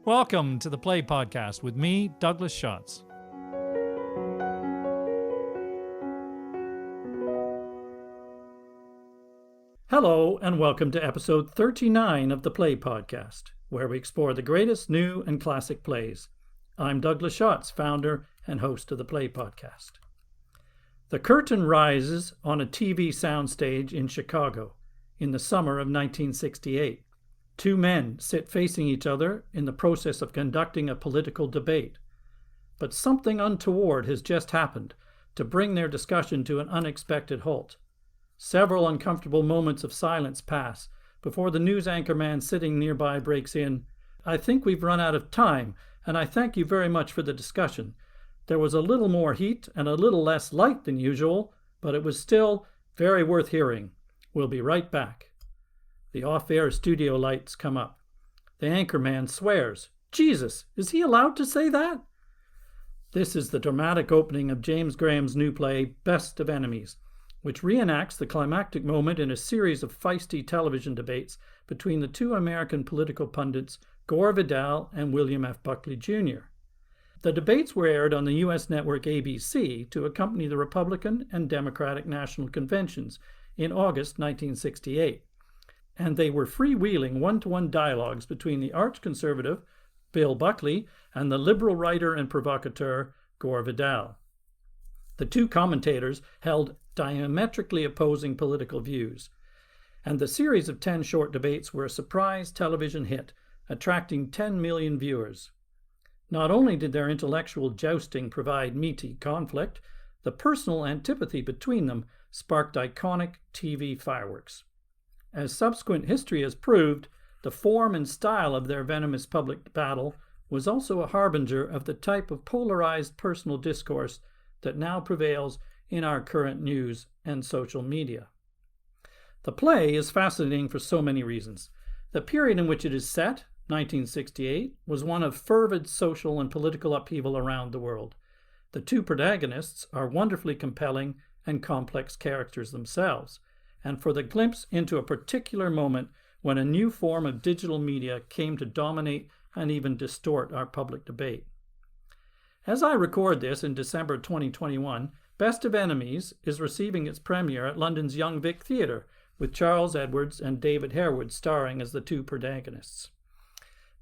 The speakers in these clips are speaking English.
Welcome to the Play Podcast with me, Douglas Schatz. Hello, and welcome to episode 39 of the Play Podcast, where we explore the greatest new and classic plays. I'm Douglas Schatz, founder and host of the Play Podcast. The curtain rises on a TV soundstage in Chicago in the summer of 1968. Two men sit facing each other in the process of conducting a political debate. But something untoward has just happened to bring their discussion to an unexpected halt. Several uncomfortable moments of silence pass before the news anchor man sitting nearby breaks in. "I think we've run out of time, and I thank you very much for the discussion. There was a little more heat and a little less light than usual, but it was still very worth hearing. We'll be right back." The off-air studio lights come up. The anchorman swears. Jesus, is he allowed to say that? This is the dramatic opening of James Graham's new play, Best of Enemies, which reenacts the climactic moment in a series of feisty television debates between the two American political pundits, Gore Vidal and William F Buckley Jr. The debates were aired on the U.S. network ABC to accompany the Republican and Democratic National Conventions in August 1968. And they were freewheeling one-to-one dialogues between the arch-conservative Bill Buckley and the liberal writer and provocateur Gore Vidal. The two commentators held diametrically opposing political views, and the series of 10 short debates were a surprise television hit, attracting 10 million viewers. Not only did their intellectual jousting provide meaty conflict, the personal antipathy between them sparked iconic TV fireworks. As subsequent history has proved, the form and style of their venomous public battle was also a harbinger of the type of polarized personal discourse that now prevails in our current news and social media. The play is fascinating for so many reasons. The period in which it is set, 1968, was one of fervid social and political upheaval around the world. The two protagonists are wonderfully compelling and complex characters themselves, and for the glimpse into a particular moment when a new form of digital media came to dominate and even distort our public debate. As I record this in December 2021, Best of Enemies is receiving its premiere at London's Young Vic Theatre, with Charles Edwards and David Harewood starring as the two protagonists.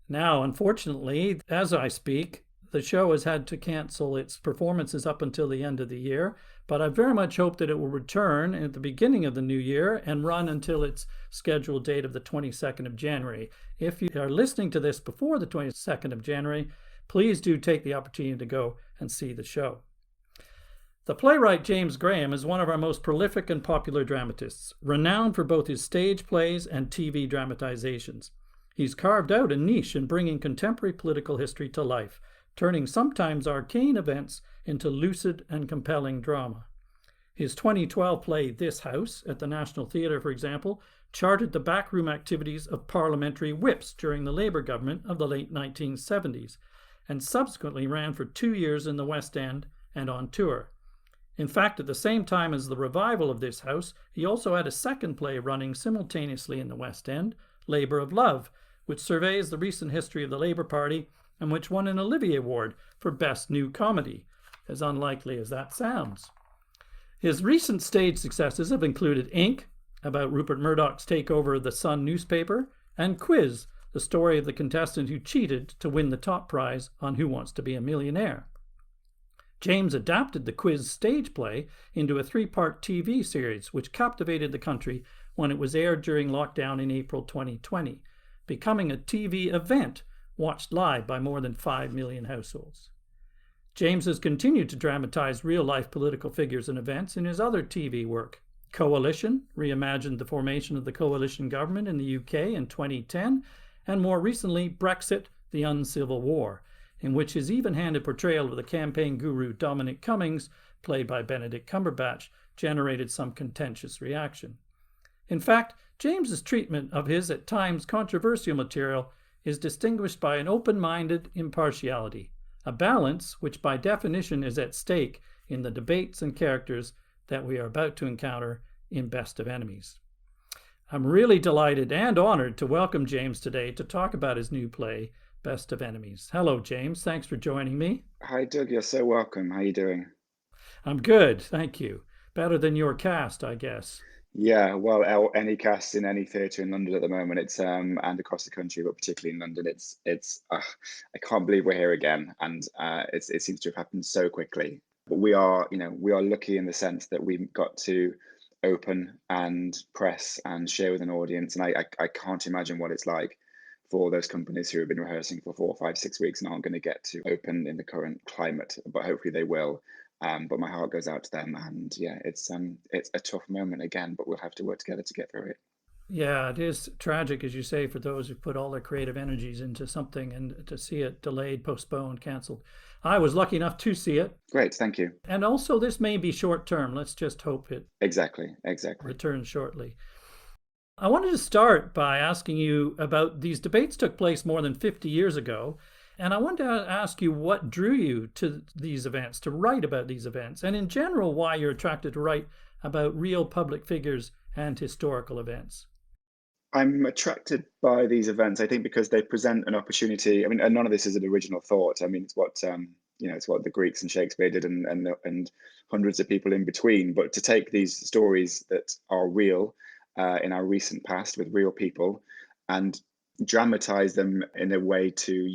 Now, unfortunately, as I speak, the show has had to cancel its performances up until the end of the year, but I very much hope that it will return at the beginning of the new year and run until its scheduled date of the 22nd of January. If you are listening to this before the 22nd of January, please do take the opportunity to go and see the show. The playwright James Graham is one of our most prolific and popular dramatists, renowned for both his stage plays and TV dramatizations. He's carved out a niche in bringing contemporary political history to life, turning sometimes arcane events into lucid and compelling drama. His 2012 play This House at the National Theatre, for example, charted the backroom activities of parliamentary whips during the Labour government of the late 1970s, and subsequently ran for 2 years in the West End and on tour. In fact, at the same time as the revival of This House, he also had a second play running simultaneously in the West End, Labour of Love, which surveys the recent history of the Labour Party and which won an Olivier Award for Best New Comedy, as unlikely as that sounds. His recent stage successes have included Ink, about Rupert Murdoch's takeover of the Sun newspaper, and Quiz, the story of the contestant who cheated to win the top prize on Who Wants to Be a Millionaire. James adapted the Quiz stage play into a 3-part TV series which captivated the country when it was aired during lockdown in April 2020, becoming a TV event watched live by more than 5 million households. James has continued to dramatize real-life political figures and events in his other TV work. Coalition reimagined the formation of the coalition government in the UK in 2010, and more recently Brexit, the Uncivil War, in which his even-handed portrayal of the campaign guru Dominic Cummings, played by Benedict Cumberbatch, generated some contentious reaction. In fact, James's treatment of his at times controversial material is distinguished by an open-minded impartiality, a balance which by definition is at stake in the debates and characters that we are about to encounter in Best of Enemies. I'm really delighted and honored to welcome James today to talk about his new play, Best of Enemies. Hello, James. Thanks for joining me. Hi, Doug. You're so welcome. How you doing? I'm good, thank you. Better than your cast, I guess. Yeah, well, any cast in any theatre in London at the moment, it's and across the country, but particularly in London, it's I can't believe we're here again, and it seems to have happened so quickly. But we are lucky in the sense that we've got to open and press and share with an audience, and I can't imagine what it's like for those companies who have been rehearsing for 4, 5, 6 weeks and aren't going to get to open in the current climate, but hopefully they will. But my heart goes out to them, and yeah, it's a tough moment again, but we'll have to work together to get through it. Yeah, it is tragic, as you say, for those who put all their creative energies into something and to see it delayed, postponed, cancelled. I was lucky enough to see it. Great, thank you. And also, this may be short term. Let's just hope it Exactly. returns shortly. I wanted to start by asking you about these debates took place more than 50 years ago. And I wanted to ask you what drew you to these events, to write about these events, and in general, why you're attracted to write about real public figures and historical events. I'm attracted by these events, I think, because they present an opportunity. I mean, and none of this is an original thought. I mean, it's what it's what the Greeks and Shakespeare did, and hundreds of people in between. But to take these stories that are real in our recent past with real people, and dramatize them in a way to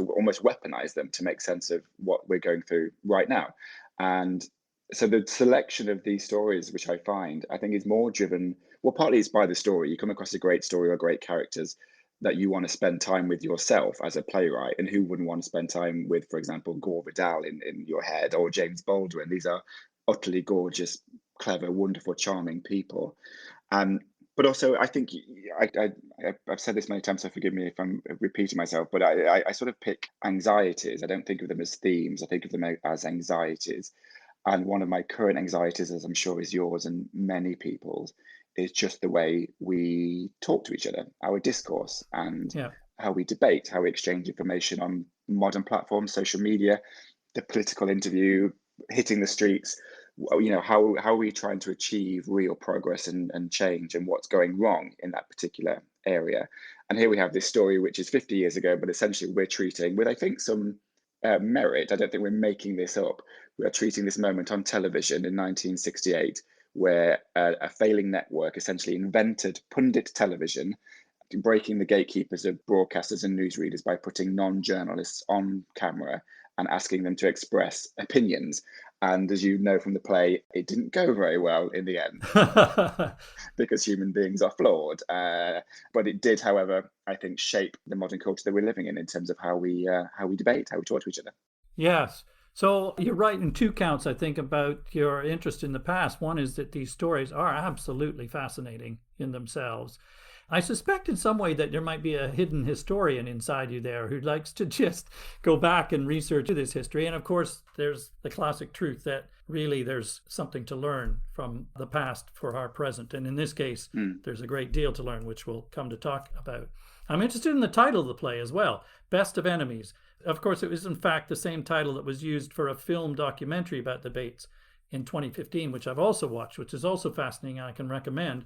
almost weaponize them to make sense of what we're going through right now. And so the selection of these stories, which I think is more driven, well, partly it's by the story. You come across a great story or great characters that you want to spend time with yourself as a playwright. And who wouldn't want to spend time with, for example, Gore Vidal in your head, or James Baldwin? These are utterly gorgeous, clever, wonderful, charming people. Um, but also, I think I've said this many times, so forgive me if I'm repeating myself, but I sort of pick anxieties. I don't think of them as themes. I think of them as anxieties. And one of my current anxieties, as I'm sure is yours and many people's, is just the way we talk to each other, our discourse, and Yeah. how we debate, how we exchange information on modern platforms, social media, the political interview, hitting the streets. How are we trying to achieve real progress and change, and what's going wrong in that particular area? And here we have this story, which is 50 years ago, but essentially we're treating with, I think, some merit. I don't think we're making this up. We are treating this moment on television in 1968, where a failing network essentially invented pundit television, breaking the gatekeepers of broadcasters and newsreaders by putting non-journalists on camera and asking them to express opinions. And as you know from the play, it didn't go very well in the end because human beings are flawed. But it did, however, I think, shape the modern culture that we're living in terms of how we debate, how we talk to each other. Yes. So you're right in two counts, I think, about your interest in the past. One is that these stories are absolutely fascinating in themselves. I suspect in some way that there might be a hidden historian inside you there who likes to just go back and research this history. And of course, there's the classic truth that really there's something to learn from the past for our present. And in this case, there's a great deal to learn, which we'll come to talk about. I'm interested in the title of the play as well, Best of Enemies. Of course, it was in fact the same title that was used for a film documentary about debates in 2015, which I've also watched, which is also fascinating. I can recommend.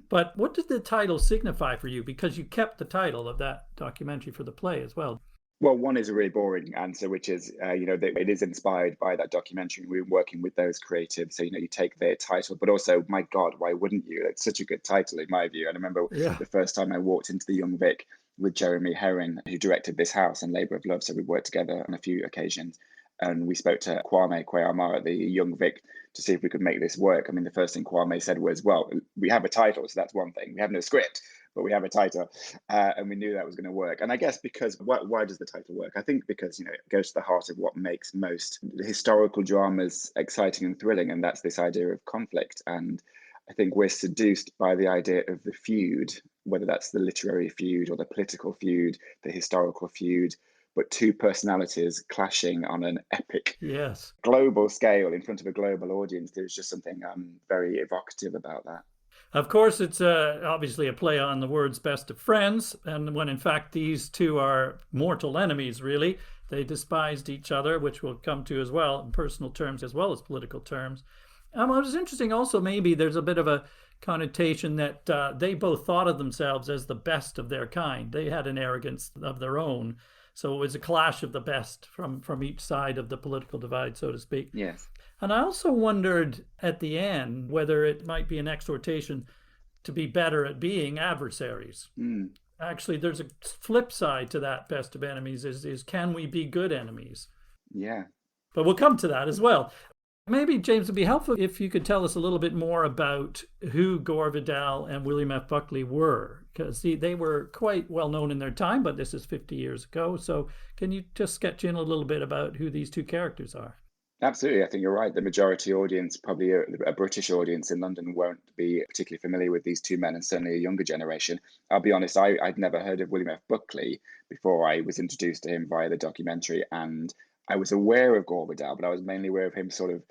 But what did the title signify for you? Because you kept the title of that documentary for the play as well. Well, one is a really boring answer, which is, that it is inspired by that documentary. We're working with those creatives. So, you take their title, but also, my God, why wouldn't you? It's such a good title in my view. And I remember the first time I walked into the Young Vic with Jeremy Herring, who directed This House and Labour of Love. So we worked together on a few occasions. And we spoke to Kwame Kweyama at the Young Vic to see if we could make this work. I mean, the first thing Kwame said was, well, we have a title, so that's one thing. We have no script, but we have a title. And we knew that was going to work. And I guess because, why does the title work? I think because, it goes to the heart of what makes most historical dramas exciting and thrilling. And that's this idea of conflict. And I think we're seduced by the idea of the feud, whether that's the literary feud or the political feud, the historical feud, but two personalities clashing on an epic global scale in front of a global audience. There's just something very evocative about that. Of course, it's obviously a play on the words best of friends, and when in fact these two are mortal enemies, really. They despised each other, which we'll come to as well in personal terms as well as political terms. It was interesting also, maybe there's a bit of a connotation that they both thought of themselves as the best of their kind. They had an arrogance of their own. So it was a clash of the best from each side of the political divide, so to speak. Yes. And I also wondered at the end whether it might be an exhortation to be better at being adversaries. Mm. Actually, there's a flip side to that best of enemies is can we be good enemies? Yeah. But we'll come to that as well. Maybe, James, it'd be helpful if you could tell us a little bit more about who Gore Vidal and William F. Buckley were, because they were quite well known in their time, but this is 50 years ago. So can you just sketch in a little bit about who these two characters are? Absolutely. I think you're right. The majority audience, probably a British audience in London, won't be particularly familiar with these two men, and certainly a younger generation. I'll be honest, I'd never heard of William F. Buckley before I was introduced to him via the documentary. And I was aware of Gore Vidal, but I was mainly aware of him sort of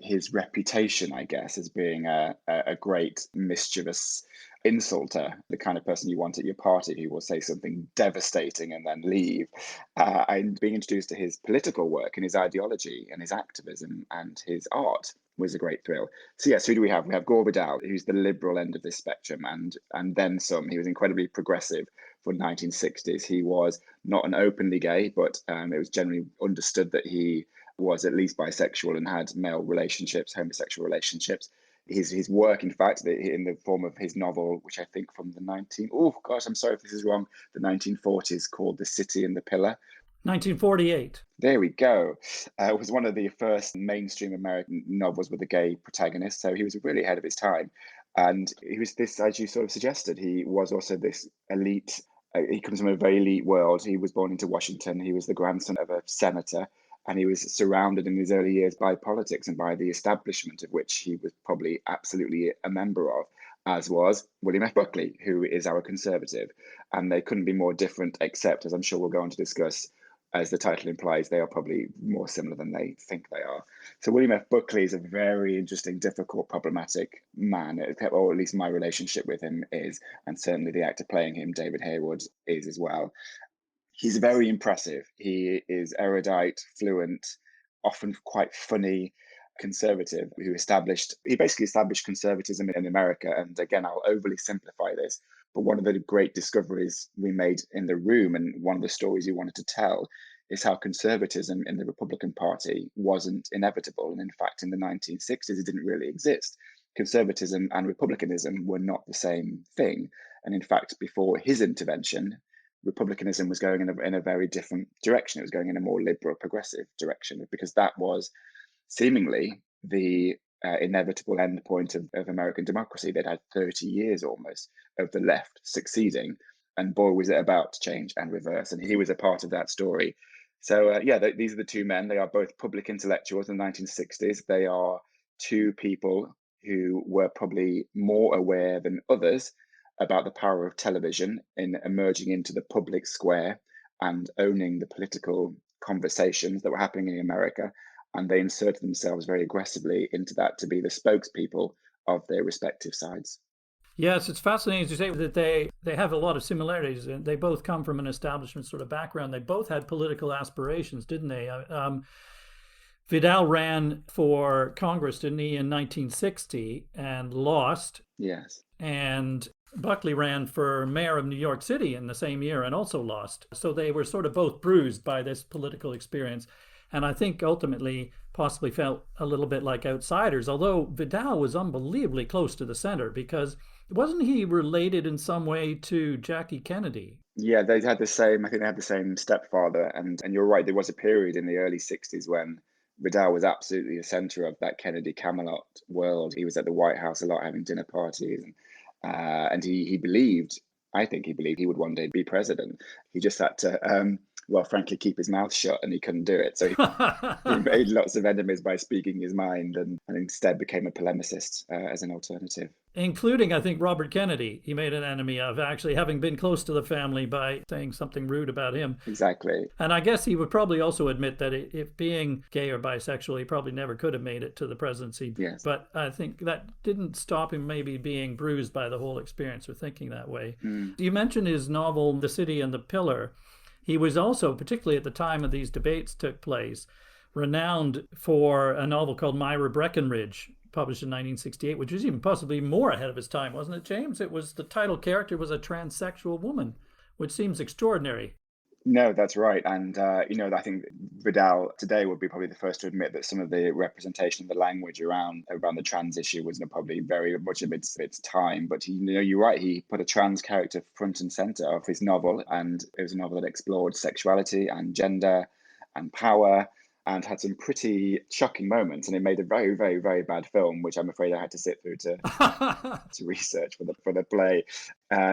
his reputation, I guess, as being a great mischievous insulter, the kind of person you want at your party who will say something devastating and then leave. And being introduced to his political work and his ideology and his activism and his art was a great thrill. So yes, who do we have? We have Gore Vidal, who's the liberal end of this spectrum, and then some. He was incredibly progressive for 1960s. He was not an openly gay, but it was generally understood that he was at least bisexual and had male relationships, homosexual relationships. His work, in fact, in the form of his novel, which I think from I'm sorry if this is wrong, the 1940s, called The City and the Pillar. 1948. There we go. It was one of the first mainstream American novels with a gay protagonist, so he was really ahead of his time. And he was this, as you sort of suggested, he was also this elite. He comes from a very elite world. He was born into Washington. He was the grandson of a senator, and he was surrounded in his early years by politics and by the establishment, of which he was probably absolutely a member of, as was William F. Buckley, who is our conservative. And they couldn't be more different, except, as I'm sure we'll go on to discuss, as the title implies, they are probably more similar than they think they are. So William F. Buckley is a very interesting, difficult, problematic man, or at least my relationship with him is, and certainly the actor playing him, David Harewood, is as well. He's very impressive. He is erudite, fluent, often quite funny, conservative, he basically established conservatism in America. And again, I'll overly simplify this, but one of the great discoveries we made in the room, and one of the stories he wanted to tell, is how conservatism in the Republican Party wasn't inevitable. And in fact, in the 1960s, it didn't really exist. Conservatism and republicanism were not the same thing. And in fact, before his intervention, republicanism was going in a very different direction. It was going in a more liberal, progressive direction, because that was seemingly the inevitable endpoint of American democracy. They'd had 30 years almost of the left succeeding, and boy, was it about to change and reverse. And he was a part of that story. So these are the two men. They are both public intellectuals in the 1960s. They are two people who were probably more aware than others about the power of television in emerging into the public square and owning the political conversations that were happening in America. And they inserted themselves very aggressively into that to be the spokespeople of their respective sides. Yes, it's fascinating to say that they have a lot of similarities. They both come from an establishment sort of background. They both had political aspirations, didn't they? Vidal ran for Congress, didn't he, in 1960 and lost. Yes. And Buckley ran for mayor of New York City in the same year and also lost. So they were sort of both bruised by this political experience. And I think ultimately possibly felt a little bit like outsiders, although Vidal was unbelievably close to the center, because wasn't he related in some way to Jackie Kennedy? Yeah, I think they had the same stepfather. And you're right, there was a period in the early 60s when Vidal was absolutely the center of that Kennedy Camelot world. He was at the White House a lot, having dinner parties. And he believed, I think he believed he would one day be president. He just had to, frankly, keep his mouth shut, and he couldn't do it. So he made lots of enemies by speaking his mind, and instead became a polemicist as an alternative. Including, I think, Robert Kennedy, he made an enemy of, actually having been close to the family by saying something rude about him. Exactly. And I guess he would probably also admit that if being gay or bisexual, he probably never could have made it to the presidency. Yes. But I think that didn't stop him maybe being bruised by the whole experience or thinking that way. You mentioned his novel, The City and the Pillar. He was also, particularly at the time of these debates took place, renowned for a novel called Myra Breckenridge, published in 1968, which was even possibly more ahead of his time, wasn't it, James? It was, the title character was a transsexual woman, which seems extraordinary. No, that's right. And, I think Vidal today would be probably the first to admit that some of the representation of the language around the trans issue was probably very much of its time. But you're right. He put a trans character front and center of his novel, and it was a novel that explored sexuality and gender and power, and had some pretty shocking moments. And it made a very, very, very bad film, which I'm afraid I had to sit through to research for the play.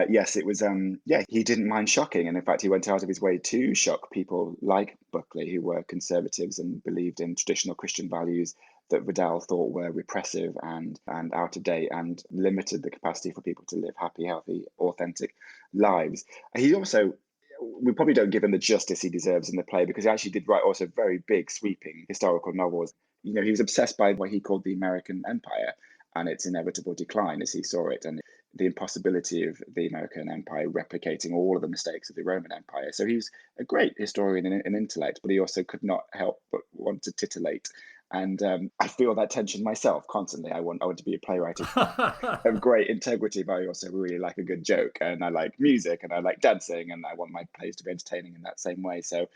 Yes, it was. Yeah, he didn't mind shocking, and in fact, he went out of his way to shock people like Buckley, who were conservatives and believed in traditional Christian values that Vidal thought were repressive and out of date and limited the capacity for people to live happy, healthy, authentic lives. He also. We probably don't give him the justice he deserves in the play because he actually did write also very big, sweeping historical novels. He was obsessed by what he called the American Empire and its inevitable decline as he saw it, and the impossibility of the American Empire replicating all of the mistakes of the Roman Empire. So he was a great historian in intellect, but he also could not help but want to titillate. And I feel that tension myself constantly. I want to be a playwright of great integrity, but I also really like a good joke, and I like music, and I like dancing, and I want my plays to be entertaining in that same way. So,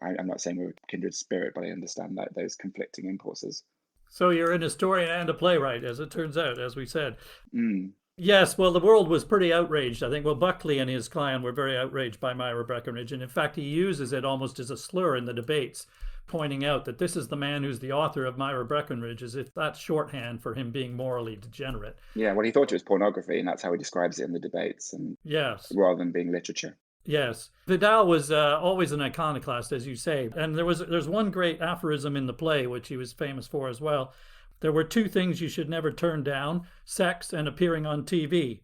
I'm not saying we're a kindred spirit, but I understand that those conflicting impulses. So you're an historian and a playwright, as it turns out, as we said. Mm. Yes, well, the world was pretty outraged, I think. Well, Buckley and his clan were very outraged by Myra Breckinridge. And in fact, he uses it almost as a slur in the debates, pointing out that this is the man who's the author of Myra Breckinridge, as if that's shorthand for him being morally degenerate. Yeah, well, he thought it was pornography, and that's how he describes it in the debates, and Yes. rather than being literature. Yes, Vidal was always an iconoclast, as you say, and there's one great aphorism in the play which he was famous for as well. There were two things you should never turn down: sex and appearing on TV,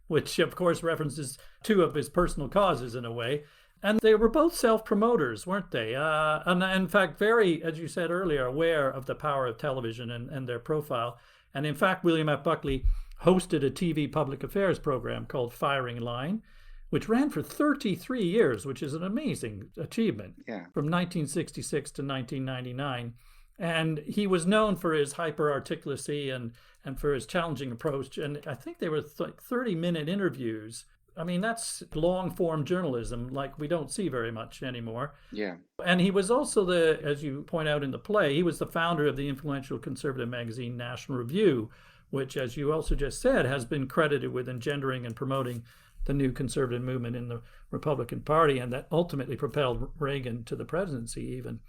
which of course references two of his personal causes in a way. And they were both self-promoters, weren't they? And in fact, very, as you said earlier, aware of the power of television and their profile. And in fact, William F. Buckley hosted a TV public affairs program called Firing Line, which ran for 33 years, which is an amazing achievement, Yeah. from 1966 to 1999. And he was known for his hyper-articulacy and for his challenging approach. And I think they were 30-minute interviews. I mean, that's long-form journalism like we don't see very much anymore. Yeah. And he was also as you point out in the play, he was the founder of the influential conservative magazine National Review, which, as you also just said, has been credited with engendering and promoting the new conservative movement in the Republican Party, and that ultimately propelled Reagan to the presidency even.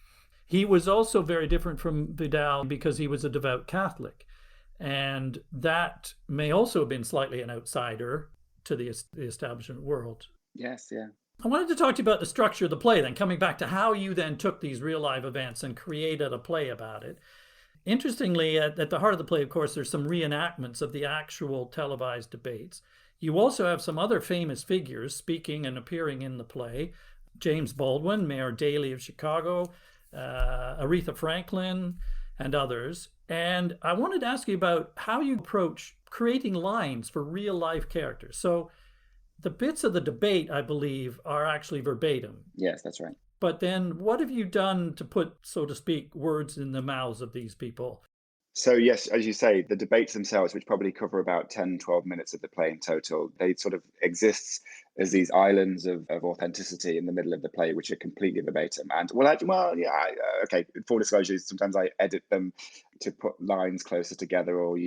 He was also very different from Vidal because he was a devout Catholic, and that may also have been slightly an outsider to the establishment world. Yes, yeah. I wanted to talk to you about the structure of the play, then coming back to how you then took these real live events and created a play about it. Interestingly, at the heart of the play, of course, there's some reenactments of the actual televised debates. You also have some other famous figures speaking and appearing in the play: James Baldwin, Mayor Daley of Chicago, Aretha Franklin, and others. And I wanted to ask you about how you approach creating lines for real life characters. So the bits of the debate, I believe, are actually verbatim. Yes, that's right. But then what have you done to put, so to speak, words in the mouths of these people? So yes, as you say, the debates themselves, which probably cover about 10, 12 minutes of the play in total, they sort of exist as these islands of authenticity in the middle of the play, which are completely verbatim. And okay, full disclosure, sometimes I edit them to put lines closer together, or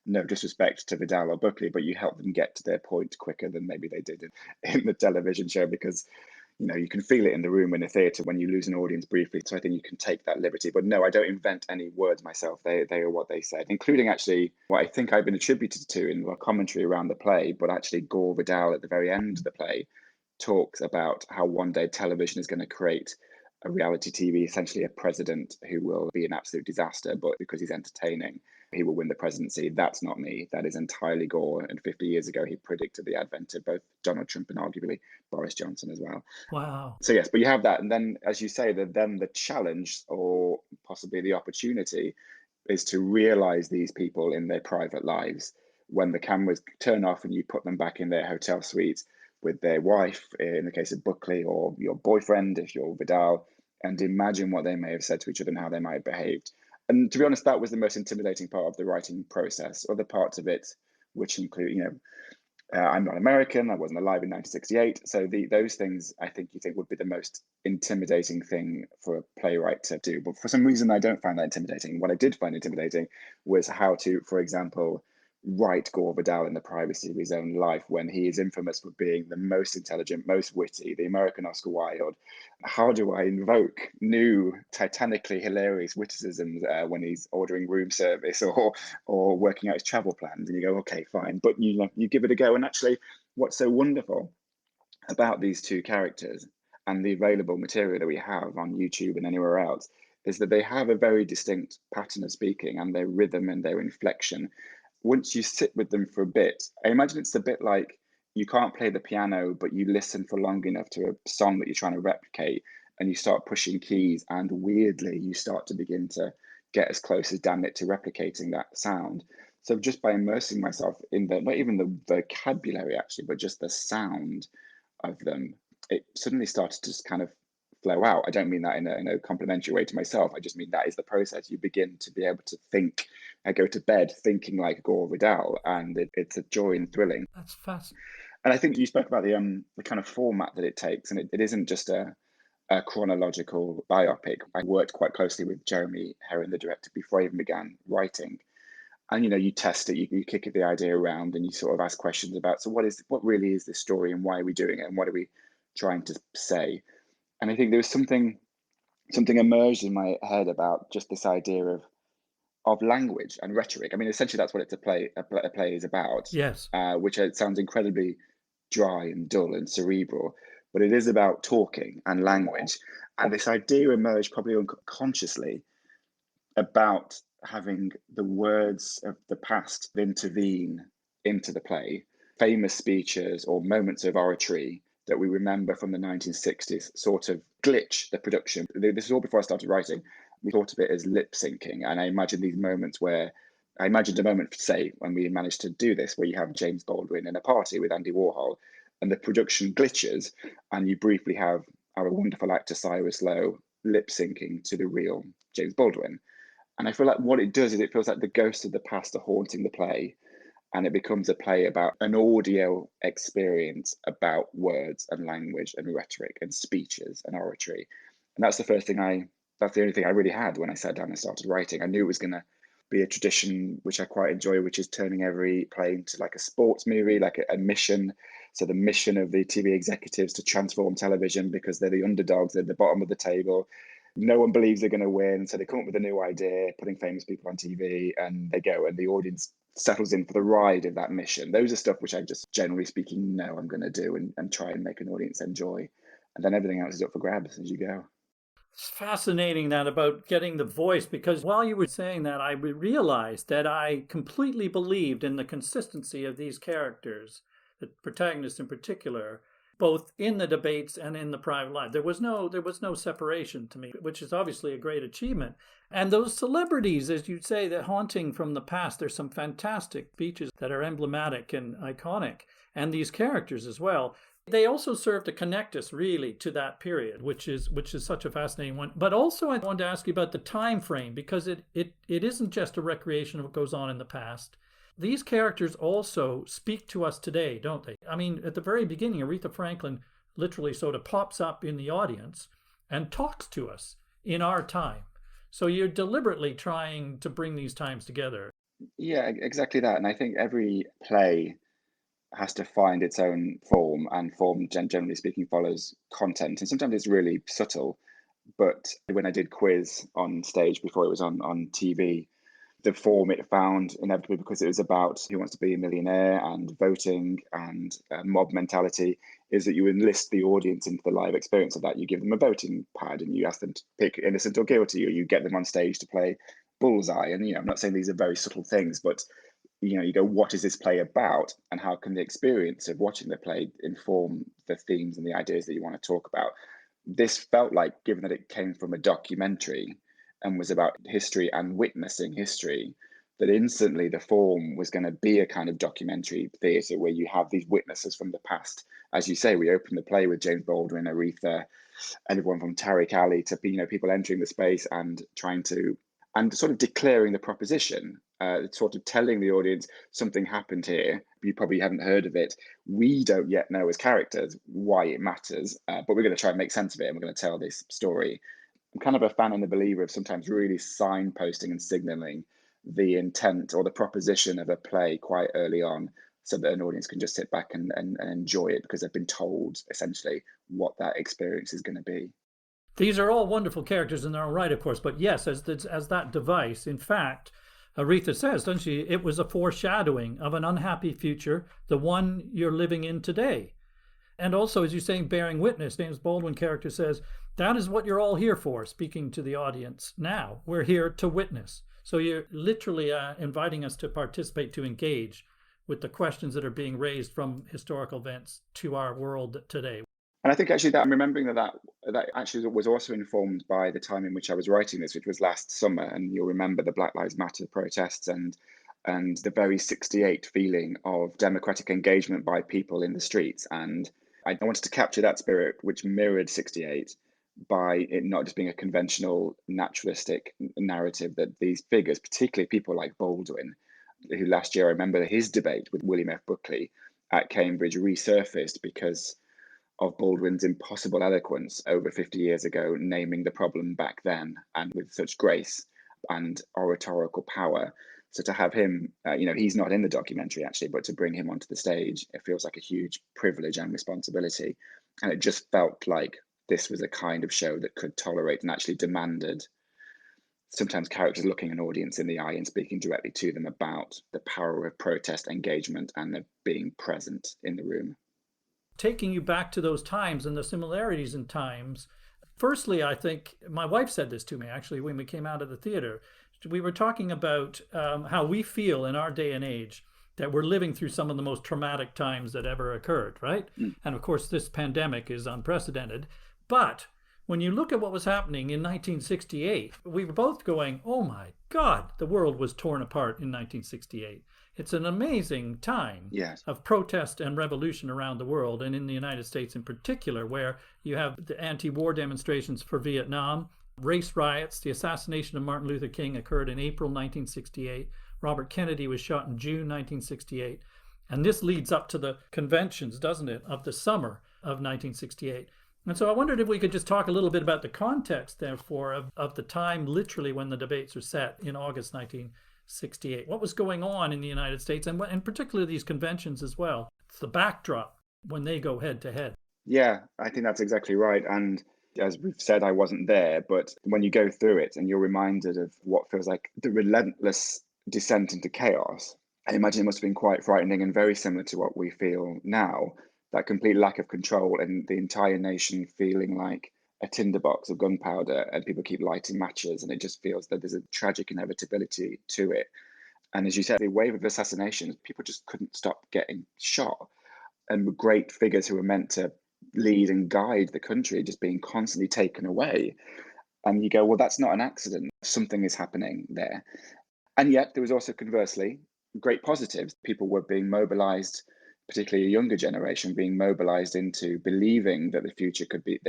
no disrespect to Vidal or Buckley, but you help them get to their point quicker than maybe they did in the television show, because you can feel it in the room in a theatre when you lose an audience briefly. So I think you can take that liberty. But no, I don't invent any words myself. They are what they said, including actually what I think I've been attributed to in the commentary around the play. But actually, Gore Vidal at the very end of the play talks about how one day television is going to create a reality TV, essentially a president who will be an absolute disaster, but because he's entertaining, he will win the presidency. That's not me. That is entirely Gore. And 50 years ago, he predicted the advent of both Donald Trump and arguably Boris Johnson as well. Wow. So yes, but you have that. And then, as you say, then the challenge, or possibly the opportunity, is to realize these people in their private lives when the cameras turn off and you put them back in their hotel suite with their wife, in the case of Buckley, or your boyfriend if you're Vidal, and imagine what they may have said to each other and how they might have behaved. And to be honest, that was the most intimidating part of the writing process. Other parts of it, which include, I'm not American. I wasn't alive in 1968. So those things I think you think would be the most intimidating thing for a playwright to do. But for some reason, I don't find that intimidating. What I did find intimidating was how to, for example, write Gore Vidal in the privacy of his own life when he is infamous for being the most intelligent, most witty, the American Oscar Wilde. How do I invoke new titanically hilarious witticisms when he's ordering room service or working out his travel plans? And you go, okay, fine, but you give it a go. And actually, what's so wonderful about these two characters and the available material that we have on YouTube and anywhere else is that they have a very distinct pattern of speaking and their rhythm and their inflection. Once you sit with them for a bit, I imagine it's a bit like you can't play the piano, but you listen for long enough to a song that you're trying to replicate, and you start pushing keys, and weirdly, you start to begin to get as close as damn it to replicating that sound. So just by immersing myself in the, not even the vocabulary actually, but just the sound of them, it suddenly started to just kind of flow out. I don't mean that in a complimentary way to myself. I just mean that is the process. You begin to be able to think. I go to bed thinking like Gore Vidal, and it's a joy and thrilling. That's fascinating. And I think you spoke about the kind of format that it takes, and it isn't just a chronological biopic. I worked quite closely with Jeremy Herron, the director, before I even began writing. And you test it, you kick the idea around, and you sort of ask questions about, so what really is this story, and why are we doing it, and what are we trying to say? And I think there was something emerged in my head about just this idea of language and rhetoric. I mean, essentially, that's what a play is about, Yes. which sounds incredibly dry and dull and cerebral, but it is about talking and language. And this idea emerged probably unconsciously about having the words of the past intervene into the play, famous speeches or moments of oratory that we remember from the 1960s sort of glitch the production. This is all before I started writing. We thought of it as lip syncing. And I imagined these moments where I imagined a moment, say, when we managed to do this, where you have James Baldwin in a party with Andy Warhol and the production glitches, and you briefly have our wonderful actor Cyrus Lowe lip syncing to the real James Baldwin. And I feel like what it does is it feels like the ghosts of the past are haunting the play, and it becomes a play about an audio experience about words and language and rhetoric and speeches and oratory. And that's the only thing I really had when I sat down and started writing. I knew it was going to be a tradition which I quite enjoy, which is turning every play into like a sports movie, like a mission. So the mission of the TV executives to transform television because they're the underdogs, they're at the bottom of the table. No one believes they're going to win, so they come up with a new idea, putting famous people on TV, and they go, and the audience settles in for the ride of that mission. Those are stuff which I just, generally speaking, know I'm going to do and try and make an audience enjoy. And then everything else is up for grabs as you go. It's fascinating that about getting the voice, because while you were saying that, I realized that I completely believed in the consistency of these characters, the protagonists in particular, both in the debates and in the private life. There was no separation to me, which is obviously a great achievement. And those celebrities, as you say, that haunting from the past, there's some fantastic speeches that are emblematic and iconic, and these characters as well. They also serve to connect us really to that period, which is such a fascinating one. But also, I wanted to ask you about the time frame, because it isn't just a recreation of what goes on in the past. These characters also speak to us today, don't they? I mean, at the very beginning, Aretha Franklin literally sort of pops up in the audience and talks to us in our time. So you're deliberately trying to bring these times together. Yeah, exactly that. And I think every play has to find its own form, and form, generally speaking, follows content. And sometimes it's really subtle. But when I did quiz on stage before it was on TV, the form it found inevitably, because it was about who wants to be a millionaire and voting and mob mentality, is that you enlist the audience into the live experience of that. You give them a voting pad and you ask them to pick innocent or guilty, or you get them on stage to play bullseye. And I'm not saying these are very subtle things, but you go, what is this play about, and how can the experience of watching the play inform the themes and the ideas that you want to talk about? This felt like, given that it came from a documentary and was about history and witnessing history, that instantly the form was going to be a kind of documentary theatre where you have these witnesses from the past. As you say, we opened the play with James Baldwin, Aretha, everyone from Tariq Ali to people entering the space and trying to, and sort of declaring the proposition, sort of telling the audience something happened here you probably haven't heard of it. We don't yet know as characters why it matters, but we're going to try and make sense of it, and we're going to tell this story. I'm kind of a fan and a believer of sometimes really signposting and signaling the intent or the proposition of a play quite early on, so that an audience can just sit back and enjoy it because they've been told essentially what that experience is going to be. These are all wonderful characters in their own right, of course, but yes, as that device, in fact, Aretha says, doesn't she, it was a foreshadowing of an unhappy future, the one you're living in today. And also, as you're saying, bearing witness, James Baldwin character says, that is what you're all here for, speaking to the audience now. We're here to witness. So you're literally inviting us to participate, to engage with the questions that are being raised from historical events to our world today. And I think actually that I'm remembering that actually was also informed by the time in which I was writing this, which was last summer. And you'll remember the Black Lives Matter protests and the very 68 feeling of democratic engagement by people in the streets. And I wanted to capture that spirit, which mirrored 68, by it not just being a conventional naturalistic narrative that these figures, particularly people like Baldwin, who last year I remember his debate with William F Buckley at Cambridge resurfaced because of Baldwin's impossible eloquence over 50 years ago, naming the problem back then, and with such grace and oratorical power. So to have him, he's not in the documentary actually, but to bring him onto the stage, it feels like a huge privilege and responsibility. And it just felt like this was a kind of show that could tolerate and actually demanded sometimes characters looking an audience in the eye and speaking directly to them about the power of protest engagement and of being present in the room. Taking you back to those times and the similarities in times, firstly, I think my wife said this to me actually when we came out of the theater. We were talking about how we feel in our day and age that we're living through some of the most traumatic times that ever occurred, right? And of course, this pandemic is unprecedented. But when you look at what was happening in 1968, we were both going, oh my God, the world was torn apart in 1968. It's an amazing time of protest and revolution around the world, and in the United States in particular, where you have the anti-war demonstrations for Vietnam, race riots. The assassination of Martin Luther King occurred in April 1968. Robert Kennedy was shot in June 1968. And this leads up to the conventions, doesn't it, of the summer of 1968. And so I wondered if we could just talk a little bit about the context, therefore, of the time literally when the debates were set in August 1968. What was going on in the United States, and particularly these conventions as well? It's the backdrop when they go head to head. Yeah, I think that's exactly right. And as we've said, I wasn't there, but when you go through it and you're reminded of what feels like the relentless descent into chaos, I imagine it must have been quite frightening and very similar to what we feel now. That complete lack of control and the entire nation feeling like a tinderbox of gunpowder, and people keep lighting matches, and it just feels that there's a tragic inevitability to it. And as you said, the wave of assassinations, people just couldn't stop getting shot, and great figures who were meant to lead and guide the country just being constantly taken away. And you go, well, that's not an accident. Something is happening there. And yet there was also conversely great positives. People were being mobilized, particularly a younger generation, being mobilized into believing that their future could be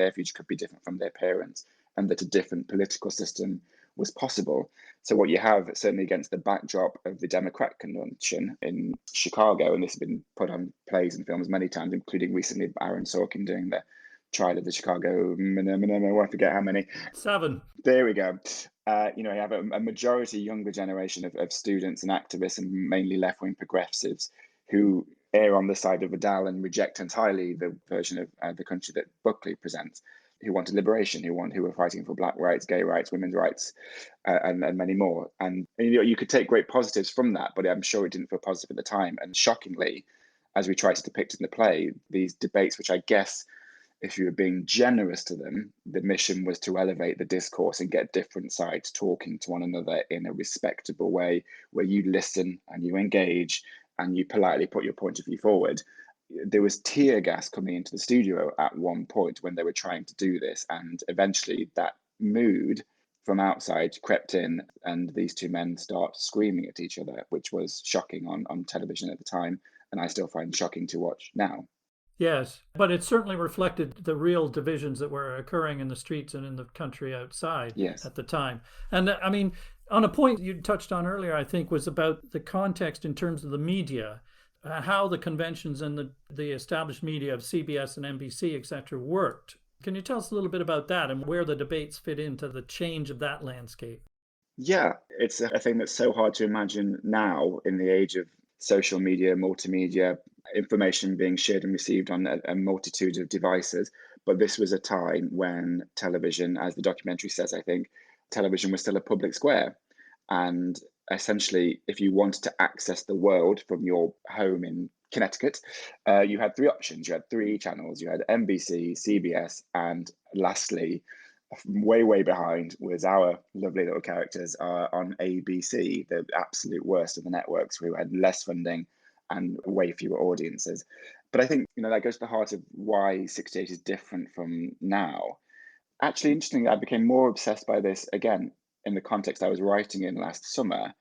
different from their parents, and that a different political system was possible. So what you have, certainly against the backdrop of the Democrat convention in Chicago, and this has been put on plays and films many times, including recently Aaron Sorkin doing the trial of the Chicago, I forget how many. 7. There we go. You have a majority younger generation of students and activists, and mainly left-wing progressives, who err on the side of Vidal and reject entirely the version of the country that Buckley presents, who wanted liberation, who were fighting for black rights, gay rights, women's rights, and many more. And you could take great positives from that, but I'm sure it didn't feel positive at the time. And shockingly, as we try to depict in the play, these debates, which I guess, if you were being generous to them, the mission was to elevate the discourse and get different sides talking to one another in a respectable way, where you listen and you engage and you politely put your point of view forward. There was tear gas coming into the studio at one point when they were trying to do this, and eventually that mood from outside crept in, and these two men start screaming at each other, which was shocking on television at the time, and I still find shocking to watch now. Yes, but it certainly reflected the real divisions that were occurring in the streets and in the country outside at the time. And I mean, on a point you touched on earlier, I think, was about the context in terms of the media. how the conventions and the established media of CBS and NBC, etc., worked. Can you tell us a little bit about that and where the debates fit into the change of that landscape? Yeah, it's a thing that's so hard to imagine now in the age of social media, multimedia, information being shared and received on a multitude of devices. But this was a time when television, as the documentary says, I think, television was still a public square. And essentially, if you wanted to access the world from your home in Connecticut, you had three options. You had three channels. You had NBC, CBS, and lastly, way, way behind was our lovely little characters on ABC, the absolute worst of the networks, who had less funding and way fewer audiences. But I think, that goes to the heart of why 68 is different from now. Actually, interestingly, I became more obsessed by this again in the context I was writing in last summer,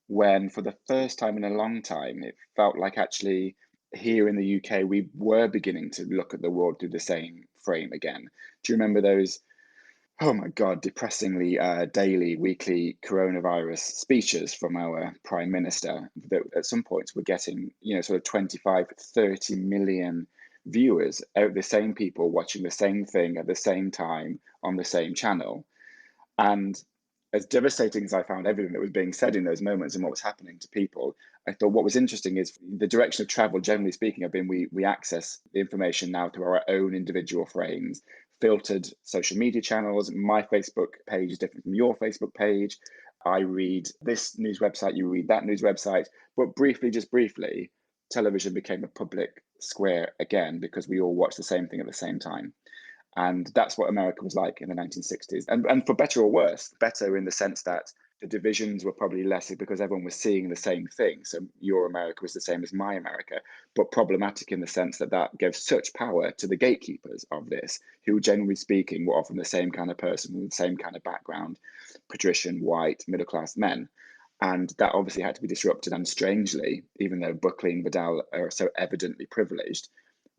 when for the first time in a long time, it felt like actually here in the UK, we were beginning to look at the world through the same frame again. Do you remember those, oh my God, depressingly daily, weekly coronavirus speeches from our Prime Minister that at some points were getting, sort of 25, 30 million viewers, out the same people watching the same thing at the same time on the same channel. And as devastating as I found everything that was being said in those moments and what was happening to people, I thought what was interesting is the direction of travel, generally speaking, have been we access the information now through our own individual frames, filtered social media channels. My Facebook page is different from your Facebook page. I read this news website, you read that news website. But briefly, just briefly, television became a public square again because we all watched the same thing at the same time. And that's what America was like in the 1960s. And for better or worse, better in the sense that the divisions were probably less because everyone was seeing the same thing. So your America was the same as my America, but problematic in the sense that that gave such power to the gatekeepers of this, who generally speaking were often the same kind of person with the same kind of background, patrician, white, middle-class men. And that obviously had to be disrupted. And strangely, even though Buckley and Vidal are so evidently privileged,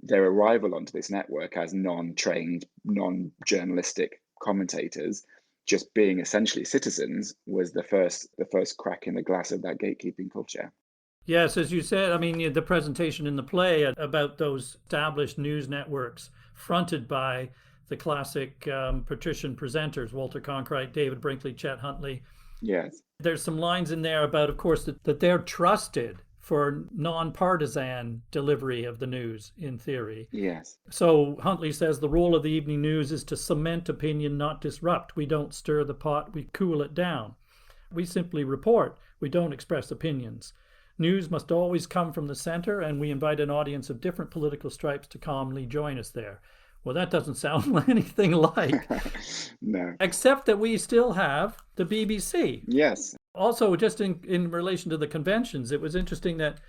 their arrival onto this network as non-trained, non-journalistic commentators, just being essentially citizens, was the first crack in the glass of that gatekeeping culture. Yes, as you said, I mean, the presentation in the play about those established news networks fronted by the classic patrician presenters, Walter Cronkite, David Brinkley, Chet Huntley. Yes. There's some lines in there about, of course, that they're trusted for non-partisan delivery of the news, in theory. Yes. So Huntley says the role of the evening news is to cement opinion, not disrupt. We don't stir the pot, we cool it down. We simply report, we don't express opinions. News must always come from the center, and we invite an audience of different political stripes to calmly join us there. Well, that doesn't sound anything like. No. Except that we still have the BBC. Yes. Also, just in relation to the conventions, it was interesting that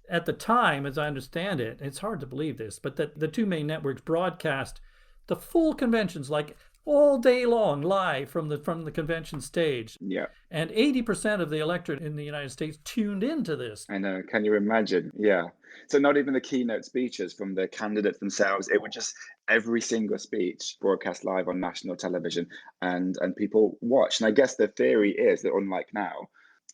at the time, as I understand it, it's hard to believe this, but that the two main networks broadcast the full conventions, like all day long, live from the convention stage. Yeah. And 80% of the electorate in the United States tuned into this. I know. Can you imagine? Yeah. So not even the keynote speeches from the candidates themselves. It would just every single speech broadcast live on national television, and people watch. And I guess the theory is that unlike now,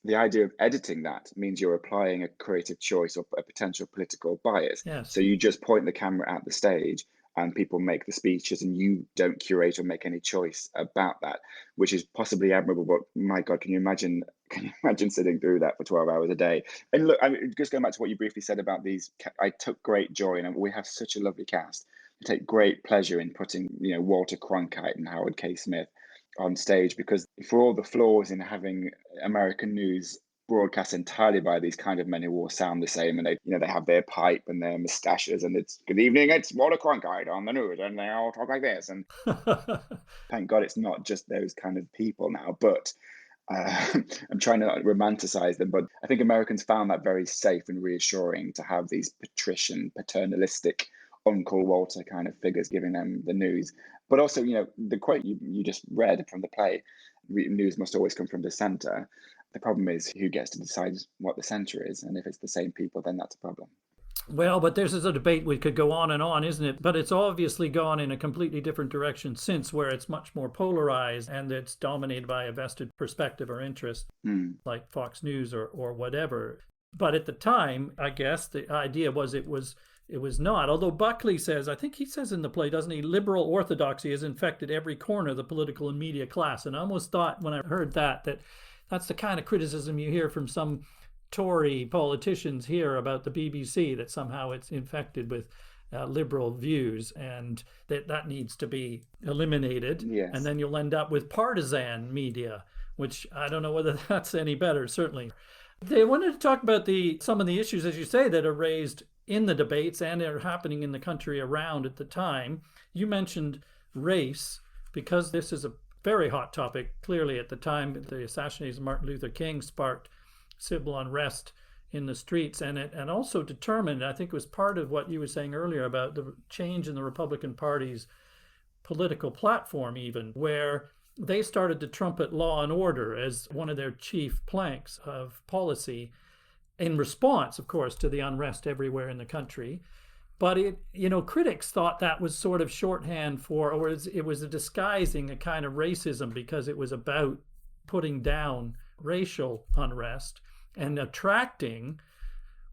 the idea of editing that means you're applying a creative choice or a potential political bias. Yes. So you just point the camera at the stage and people make the speeches and you don't curate or make any choice about that, which is possibly admirable. But my God, can you imagine sitting through that for 12 hours a day? And look, I mean, just going back to what you briefly said about these, I took great joy, and we have such a lovely cast. I take great pleasure in putting, Walter Cronkite and Howard K. Smith on stage, because for all the flaws in having American news broadcast entirely by these kind of men who all sound the same, and they have their pipe and their mustaches, and it's good evening, it's Walter Cronkite on the news, and they all talk like this, and thank God it's not just those kind of people now. But I'm trying to romanticize them, but I think Americans found that very safe and reassuring to have these patrician, paternalistic Uncle Walter kind of figures giving them the news. But also, the quote you just read from the play, news must always come from the center. The problem is who gets to decide what the center is. And if it's the same people, then that's a problem. Well, but this is a debate we could go on, isn't it? But it's obviously gone in a completely different direction since, where it's much more polarized and it's dominated by a vested perspective or interest, like Fox News or whatever. But at the time, I guess the idea was it was not. Although Buckley says, I think he says in the play, doesn't he, liberal orthodoxy has infected every corner of the political and media class. And I almost thought when I heard that that's the kind of criticism you hear from some Tory politicians here about the BBC, that somehow it's infected with liberal views, and that needs to be eliminated. Yes. And then you'll end up with partisan media, which I don't know whether that's any better, certainly. They wanted to talk about some of the issues, as you say, that are raised in the debates and are happening in the country around at the time. You mentioned race, because this is a very hot topic. Clearly, at the time, the assassination of Martin Luther King sparked civil unrest in the streets, and also determined, I think it was part of what you were saying earlier about the change in the Republican Party's political platform, even, where they started to trumpet law and order as one of their chief planks of policy, in response, of course, to the unrest everywhere in the country. But critics thought that was sort of shorthand for, or it was a disguising a kind of racism, because it was about putting down racial unrest and attracting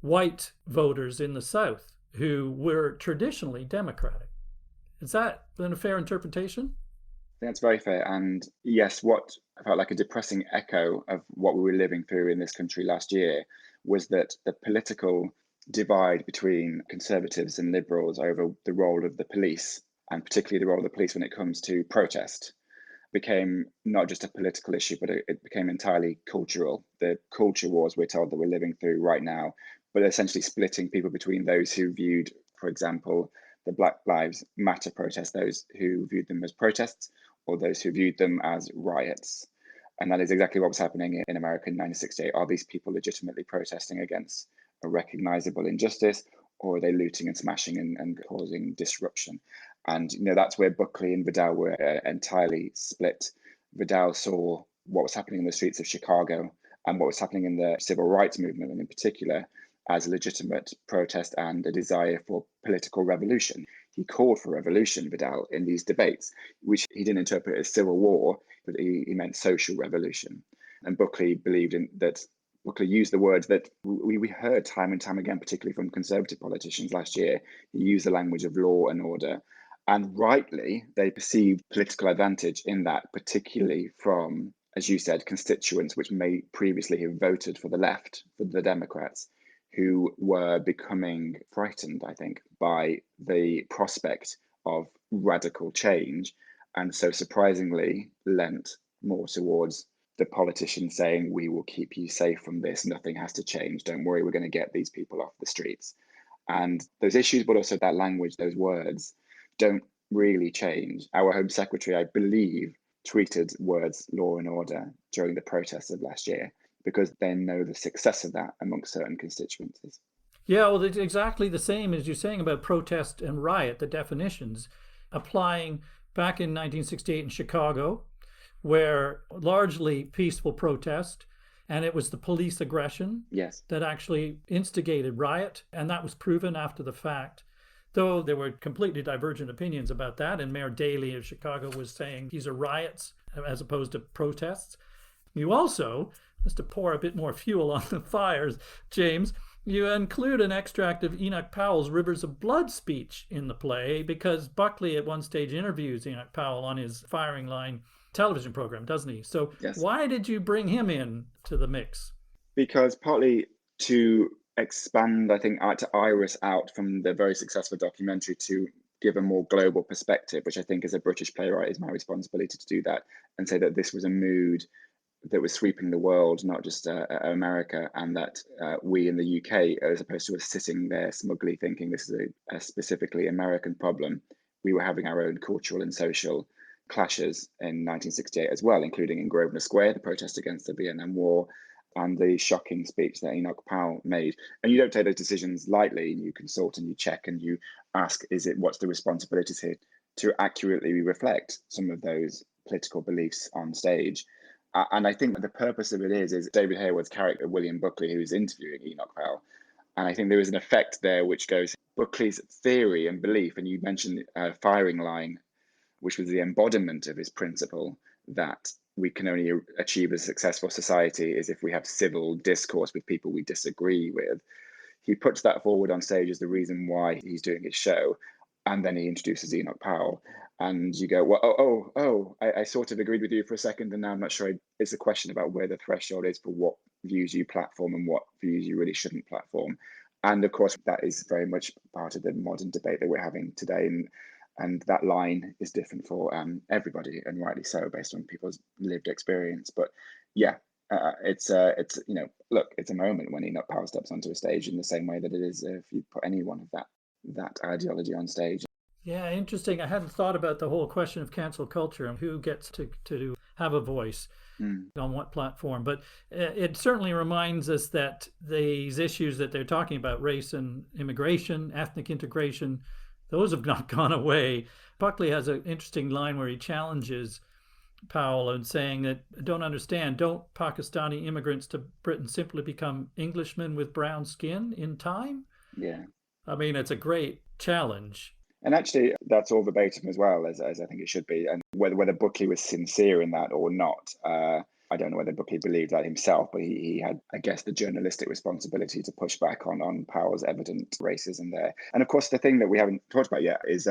white voters in the South who were traditionally Democratic. Is that a fair interpretation? That's very fair. And yes, what felt like a depressing echo of what we were living through in this country last year was that the political divide between conservatives and liberals over the role of the police, and particularly the role of the police when it comes to protest, became not just a political issue, but it became entirely cultural. The culture wars we're told that we're living through right now, but essentially splitting people between those who viewed, for example, the Black Lives Matter protests, those who viewed them as protests, or those who viewed them as riots. And that is exactly what was happening in America in 1968. Are these people legitimately protesting against a recognizable injustice, or are they looting and smashing and causing disruption? And that's where Buckley and Vidal were entirely split. Vidal saw what was happening in the streets of Chicago and what was happening in the civil rights movement, and in particular, as a legitimate protest and a desire for political revolution. He called for revolution, Vidal, in these debates, which he didn't interpret as civil war, but he meant social revolution. And Buckley believed in that. Buckley used the words that we heard time and time again, particularly from conservative politicians last year. He used the language of law and order. And rightly, they perceived political advantage in that, particularly from, as you said, constituents which may previously have voted for the left, for the Democrats, who were becoming frightened, I think, by the prospect of radical change. And so surprisingly lent more towards the politicians saying, we will keep you safe from this. Nothing has to change. Don't worry, we're going to get these people off the streets. And those issues, but also that language, those words, don't really change. Our Home Secretary, I believe, tweeted words law and order during the protests of last year, because they know the success of that amongst certain constituencies. Yeah, well, it's exactly the same as you're saying about protest and riot, the definitions applying back in 1968 in Chicago, where largely peaceful protest, and it was the police aggression that actually instigated riot, and that was proven after the fact. Though there were completely divergent opinions about that, and Mayor Daley of Chicago was saying these are riots as opposed to protests. You also, just to pour a bit more fuel on the fires, James, you include an extract of Enoch Powell's Rivers of Blood speech in the play, because Buckley at one stage interviews Enoch Powell on his Firing Line television program, doesn't he? So why did you bring him in to the mix? Because partly to expand, I think, to iris out from the very successful documentary to give a more global perspective, which I think as a British playwright is my responsibility to do that, and say that this was a mood that was sweeping the world, not just America, and that we in the UK, as opposed to us sitting there smugly thinking this is a specifically American problem, we were having our own cultural and social clashes in 1968 as well, including in Grosvenor Square, the protest against the Vietnam War, and the shocking speech that Enoch Powell made. And you don't take those decisions lightly. You consult and you check and you ask, what's the responsibilities here to accurately reflect some of those political beliefs on stage? And I think the purpose of it is David Harewood's character, William Buckley, who's interviewing Enoch Powell. And I think there is an effect there which goes, Buckley's theory and belief, and you mentioned Firing Line, which was the embodiment of his principle, that we can only achieve a successful society is if we have civil discourse with people we disagree with. He puts that forward on stage as the reason why he's doing his show. And then he introduces Enoch Powell. And you go, well, I sort of agreed with you for a second, and now I'm not sure. It's a question about where the threshold is for what views you platform and what views you really shouldn't platform. And of course, that is very much part of the modern debate that we're having today. And that line is different for everybody, and rightly so, based on people's lived experience. But yeah, it's look, it's a moment when Enoch Powell steps onto a stage in the same way that it is if you put any one of that ideology on stage. Yeah, interesting. I hadn't thought about the whole question of cancel culture and who gets to have a voice on what platform. But it certainly reminds us that these issues that they're talking about, race and immigration, ethnic integration, those have not gone away. Buckley has an interesting line where he challenges Powell and saying that, don't Pakistani immigrants to Britain simply become Englishmen with brown skin in time? Yeah. I mean, it's a great challenge. And actually, that's all verbatim as well, as I think it should be. And whether Buckley was sincere in that or not, I don't know whether Buckley believed that himself, but he had, I guess, the journalistic responsibility to push back on Powell's evident racism there. And of course, the thing that we haven't talked about yet is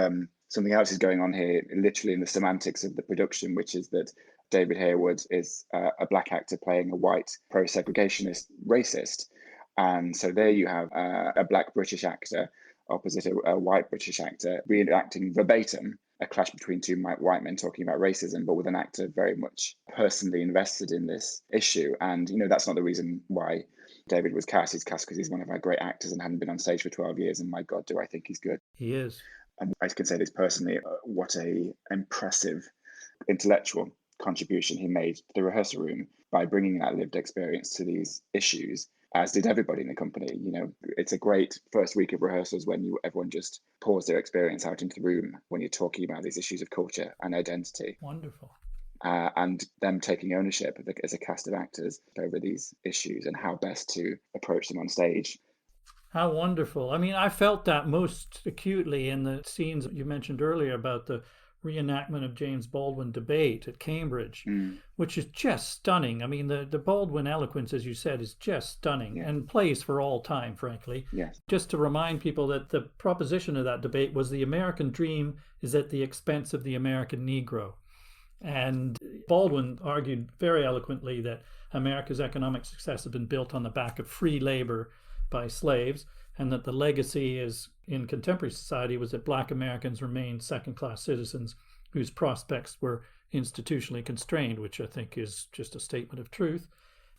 something else is going on here, literally in the semantics of the production, which is that David Harewood is a black actor playing a white pro-segregationist racist. And so there you have a black British actor opposite a white British actor reenacting verbatim a clash between two white men talking about racism, but with an actor very much personally invested in this issue. And, that's not the reason why David was cast. He's cast because he's one of our great actors and hadn't been on stage for 12 years. And my God, do I think he's good. He is. And I can say this personally, what a impressive intellectual contribution he made to the rehearsal room by bringing that lived experience to these issues, as did everybody in the company. It's a great first week of rehearsals when everyone just pours their experience out into the room when you're talking about these issues of culture and identity. Wonderful. And them taking ownership as a cast of actors over these issues and how best to approach them on stage. How wonderful. I mean, I felt that most acutely in the scenes you mentioned earlier about the reenactment of James Baldwin debate at Cambridge, which is just stunning. I mean, the Baldwin eloquence, as you said, is just stunning and plays for all time, frankly. Yes. Just to remind people that the proposition of that debate was the American dream is at the expense of the American Negro. And Baldwin argued very eloquently that America's economic success has been built on the back of free labor by slaves, and that the legacy is in contemporary society was that black Americans remained second-class citizens whose prospects were institutionally constrained, which I think is just a statement of truth.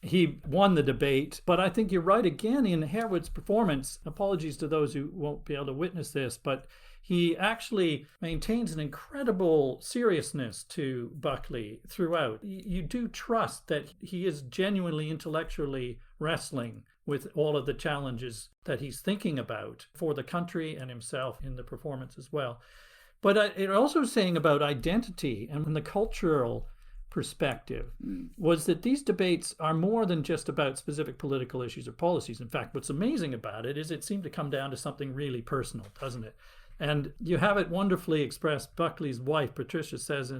He won the debate, but I think you're right again in Harewood's performance. Apologies to those who won't be able to witness this, but he actually maintains an incredible seriousness to Buckley throughout. You do trust that he is genuinely intellectually wrestling with all of the challenges that he's thinking about for the country and himself in the performance as well. But it also saying about identity and the cultural perspective was that these debates are more than just about specific political issues or policies. In fact, what's amazing about it is it seemed to come down to something really personal, doesn't it? And you have it wonderfully expressed. Buckley's wife, Patricia, says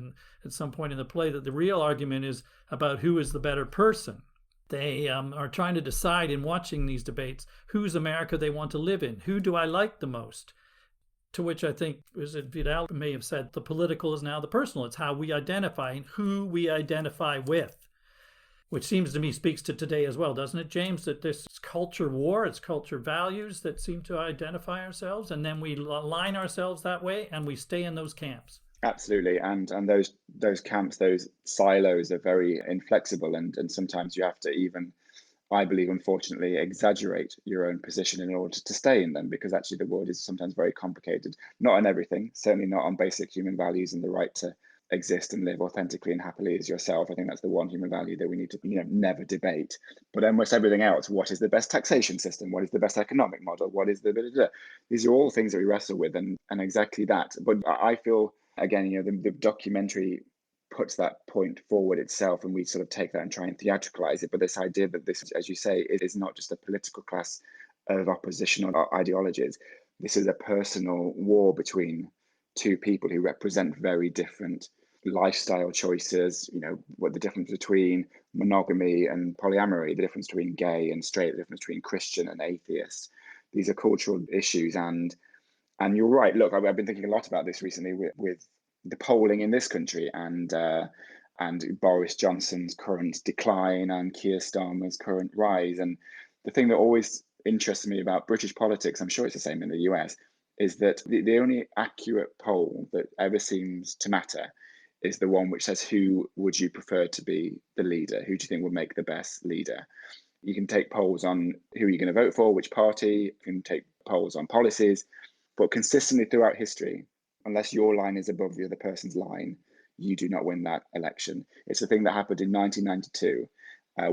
at some point in the play that the real argument is about who is the better person. They are trying to decide in watching these debates whose America they want to live in. Who do I like the most? To which I think, as Vidal may have said, the political is now the personal. It's how we identify and who we identify with, which seems to me speaks to today as well, doesn't it, James? That this culture war, it's culture values that seem to identify ourselves, and then we align ourselves that way and we stay in those camps. Absolutely, and those camps, those silos are very inflexible, and sometimes you have to even, I believe, unfortunately, exaggerate your own position in order to stay in them, because actually the world is sometimes very complicated. Not on everything, certainly not on basic human values and the right to exist and live authentically and happily as yourself. I think that's the one human value that we need to never debate. But almost everything else, what is the best taxation system? What is the best economic model? What is the these are all things that we wrestle with, and exactly that. But I feel, again, the documentary puts that point forward itself, and we sort of take that and try and theatricalize it. But this idea that this, as you say, it is not just a political class of oppositional ideologies. This is a personal war between two people who represent very different lifestyle choices, what the difference between monogamy and polyamory, the difference between gay and straight, the difference between Christian and atheist. These are cultural issues, and you're right. Look, I've been thinking a lot about this recently with the polling in this country and Boris Johnson's current decline and Keir Starmer's current rise. And the thing that always interests me about British politics, I'm sure it's the same in the US, is that the only accurate poll that ever seems to matter is the one which says, who would you prefer to be the leader? Who do you think would make the best leader? You can take polls on who you're going to vote for, which party. You can take polls on policies. But consistently throughout history, unless your line is above the other person's line, you do not win that election. It's the thing that happened in 1992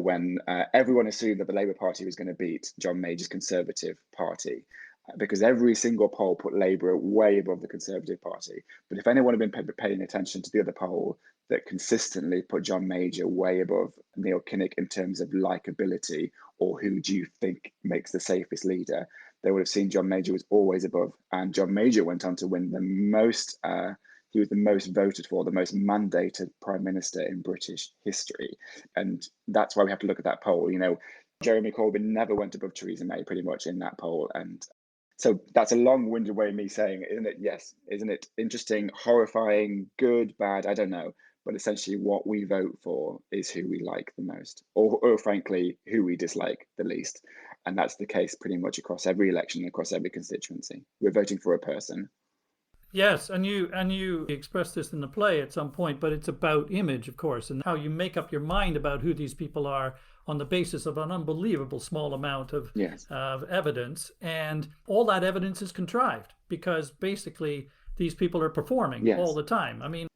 when everyone assumed that the Labour Party was going to beat John Major's Conservative Party, because every single poll put Labour way above the Conservative Party. But if anyone had been paying attention to the other poll that consistently put John Major way above Neil Kinnock in terms of likability, or who do you think makes the safest leader, they would have seen John Major was always above. And John Major went on to win the most, he was the most voted for, the most mandated Prime Minister in British history. And that's why we have to look at that poll. Jeremy Corbyn never went above Theresa May pretty much in that poll. And so that's a long-winded way of me saying, isn't it? Yes. Isn't it interesting, horrifying, good, bad? I don't know. But essentially what we vote for is who we like the most, or frankly, who we dislike the least. And that's the case pretty much across every election, across every constituency. We're voting for a person. Yes, and you express this in the play at some point, but it's about image, of course, and how you make up your mind about who these people are on the basis of an unbelievable small amount of evidence. And all that evidence is contrived because basically these people are performing all the time. I mean,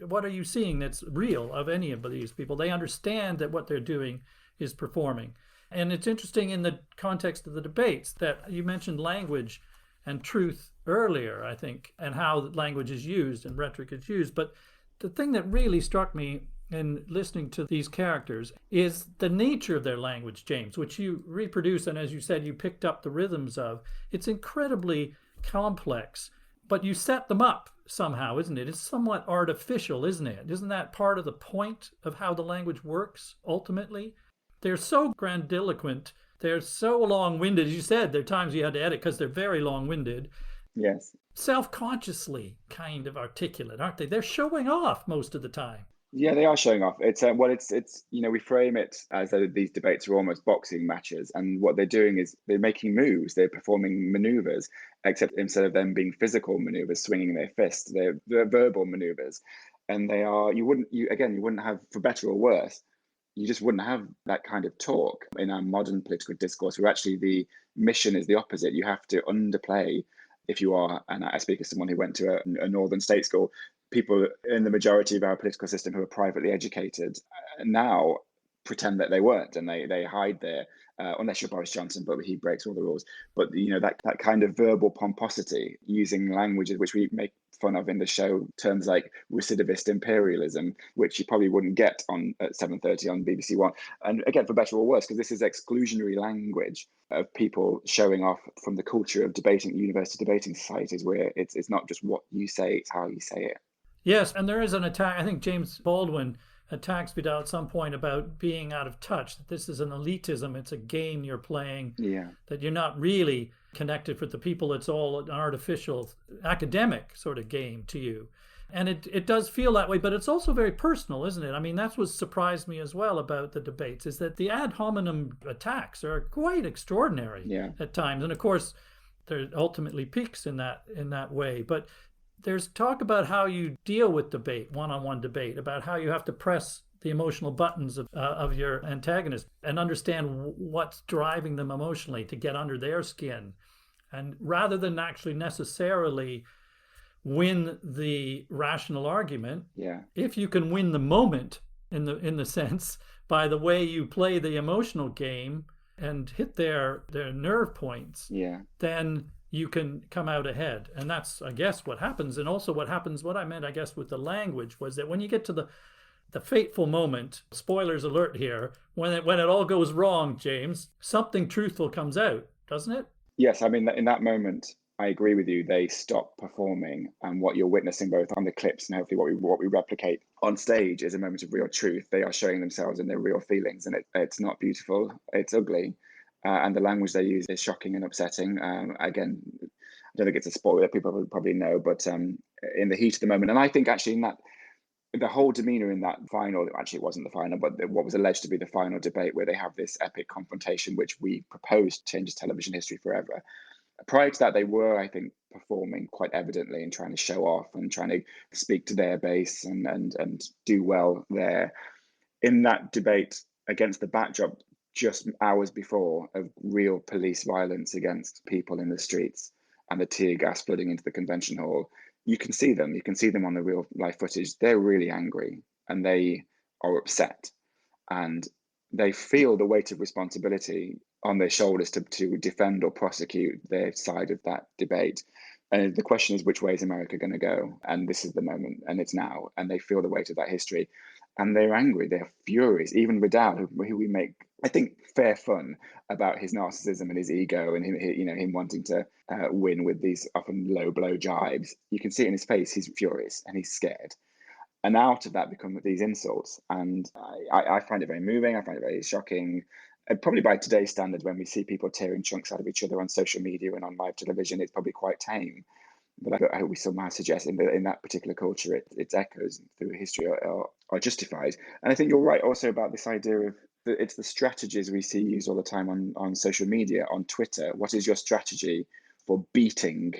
what are you seeing that's real of any of these people? They understand that what they're doing is performing. And it's interesting in the context of the debates that you mentioned language and truth earlier, I think, and how language is used and rhetoric is used. But the thing that really struck me in listening to these characters is the nature of their language, James, which you reproduce, and as you said, you picked up the rhythms of. It's incredibly complex, but you set them up somehow, isn't it? It's somewhat artificial, isn't it? Isn't that part of the point of how the language works, ultimately? They're so grandiloquent. They're so long-winded. As you said, there are times you had to edit because they're very long-winded. Yes. Self-consciously kind of articulate, aren't they? They're showing off most of the time. Yeah, they are showing off. It's we frame it as though these debates are almost boxing matches, and what they're doing is they're making moves, they're performing maneuvers, except instead of them being physical maneuvers, swinging their fists, they're verbal maneuvers, and you wouldn't have, for better or worse, you just wouldn't have that kind of talk in our modern political discourse, where actually the mission is the opposite. You have to underplay. If you are, and I speak as someone who went to a northern state school, people in the majority of our political system who are privately educated now pretend that they weren't, and they hide there, unless you're Boris Johnson, but he breaks all the rules. But that kind of verbal pomposity, using languages which we make fun of in the show, terms like recidivist imperialism, which you probably wouldn't get on at 7:30 on BBC One. And again, for better or worse, because this is exclusionary language of people showing off from the culture of debating, university debating societies, where it's not just what you say, it's how you say it. Yes, and there is an attack. I think James Baldwin attacks Vidal at some point about being out of touch, that this is an elitism, it's a game you're playing, that you're not really connected with the people, it's all an artificial academic sort of game to you. And it does feel that way, but it's also very personal, isn't it? I mean, that's what surprised me as well about the debates, is that the ad hominem attacks are quite extraordinary at times. And of course, there ultimately peaks in that way. But there's talk about how you deal with debate, one-on-one debate, about how you have to press the emotional buttons of your antagonist and understand what's driving them emotionally to get under their skin. And rather than actually necessarily win the rational argument, if you can win the moment in the sense by the way you play the emotional game and hit their nerve points, then you can come out ahead. And that's, I guess, what happens. And also what I meant, I guess, with the language was that when you get to the fateful moment, spoilers alert here, when it all goes wrong, James, something truthful comes out, doesn't it? Yes, I mean, in that moment, I agree with you. They stop performing, and what you're witnessing both on the clips and hopefully what we replicate on stage is a moment of real truth. They are showing themselves and their real feelings, and it's not beautiful. It's ugly, and the language they use is shocking and upsetting. Again, I don't think it's a spoiler. People will probably know, but in the heat of the moment, and I think actually in that the whole demeanor in that final, actually it wasn't the final, but what was alleged to be the final debate where they have this epic confrontation, which we proposed changes television history forever. Prior to that, they were, I think, performing quite evidently and trying to show off and trying to speak to their base and do well there. In that debate, against the backdrop just hours before of real police violence against people in the streets and the tear gas flooding into the convention hall, you can see them. You can see them on the real life footage. They're really angry and they are upset and they feel the weight of responsibility on their shoulders to defend or prosecute their side of that debate. And the question is, which way is America going to go? And this is the moment, and it's now. And they feel the weight of that history, and they're angry. They're furious. Even Vidal, who we make, I think, fair fun about his narcissism and his ego, and him wanting to win with these often low blow jibes. You can see it in his face. He's furious and he's scared. And out of that become these insults. And I find it very moving. I find it very shocking. And probably by today's standards, when we see people tearing chunks out of each other on social media and on live television, it's probably quite tame. But I hope we somehow suggest in that particular culture, its echoes through history are justified. And I think you're right also about this idea of it's the strategies we see used all the time on social media, on Twitter. What is your strategy for beating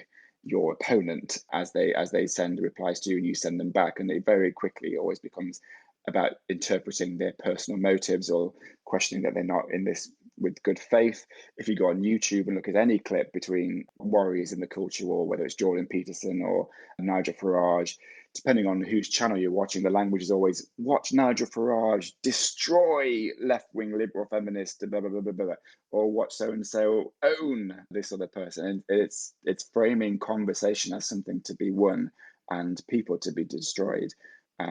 your opponent as they send replies to you and you send them back? And it very quickly always becomes about interpreting their personal motives or questioning that they're not in this with good faith. If you go on YouTube and look at any clip between warriors in the culture war, whether it's Jordan Peterson or Nigel Farage, depending on whose channel you're watching, the language is always watch Nigel Farage destroy left-wing liberal feminists, blah, blah, blah, blah, blah, or watch so-and-so own this other person. And it's framing conversation as something to be won and people to be destroyed.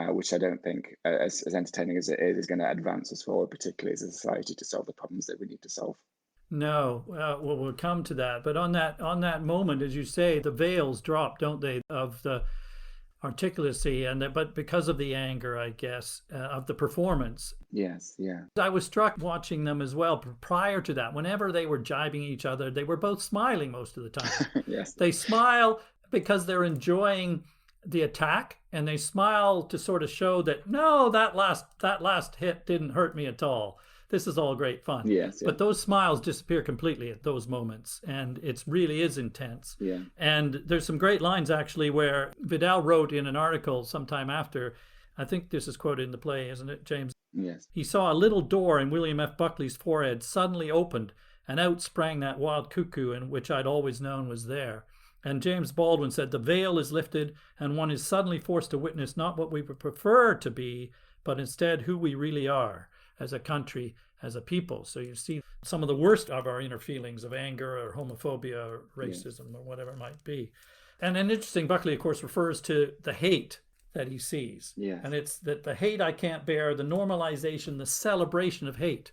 Which I don't think, as entertaining as it is going to advance us forward, particularly as a society, to solve the problems that we need to solve. No, well, we'll come to that. But on that moment, as you say, the veils drop, don't they, of the articulacy but because of the anger, I guess, of the performance. Yes, yeah. I was struck watching them as well. Prior to that, whenever they were jibing each other, they were both smiling most of the time. Yes, they smile because they're enjoying the attack, and they smile to sort of show that no, that last hit didn't hurt me at all. This is all great fun. Yes, but those smiles disappear completely at those moments, and it really is intense. Yeah. And there's some great lines actually where Vidal wrote in an article sometime after, I think this is quoted in the play, isn't it, James? Yes. He saw a little door in William F. Buckley's forehead suddenly opened, and out sprang that wild cuckoo, in which I'd always known was there. And James Baldwin said, the veil is lifted and one is suddenly forced to witness not what we would prefer to be, but instead who we really are as a country, as a people. So you see some of the worst of our inner feelings of anger or homophobia or racism or whatever it might be. And then interesting, Buckley, of course, refers to the hate that he sees. Yes. And it's that the hate I can't bear, the normalization, the celebration of hate.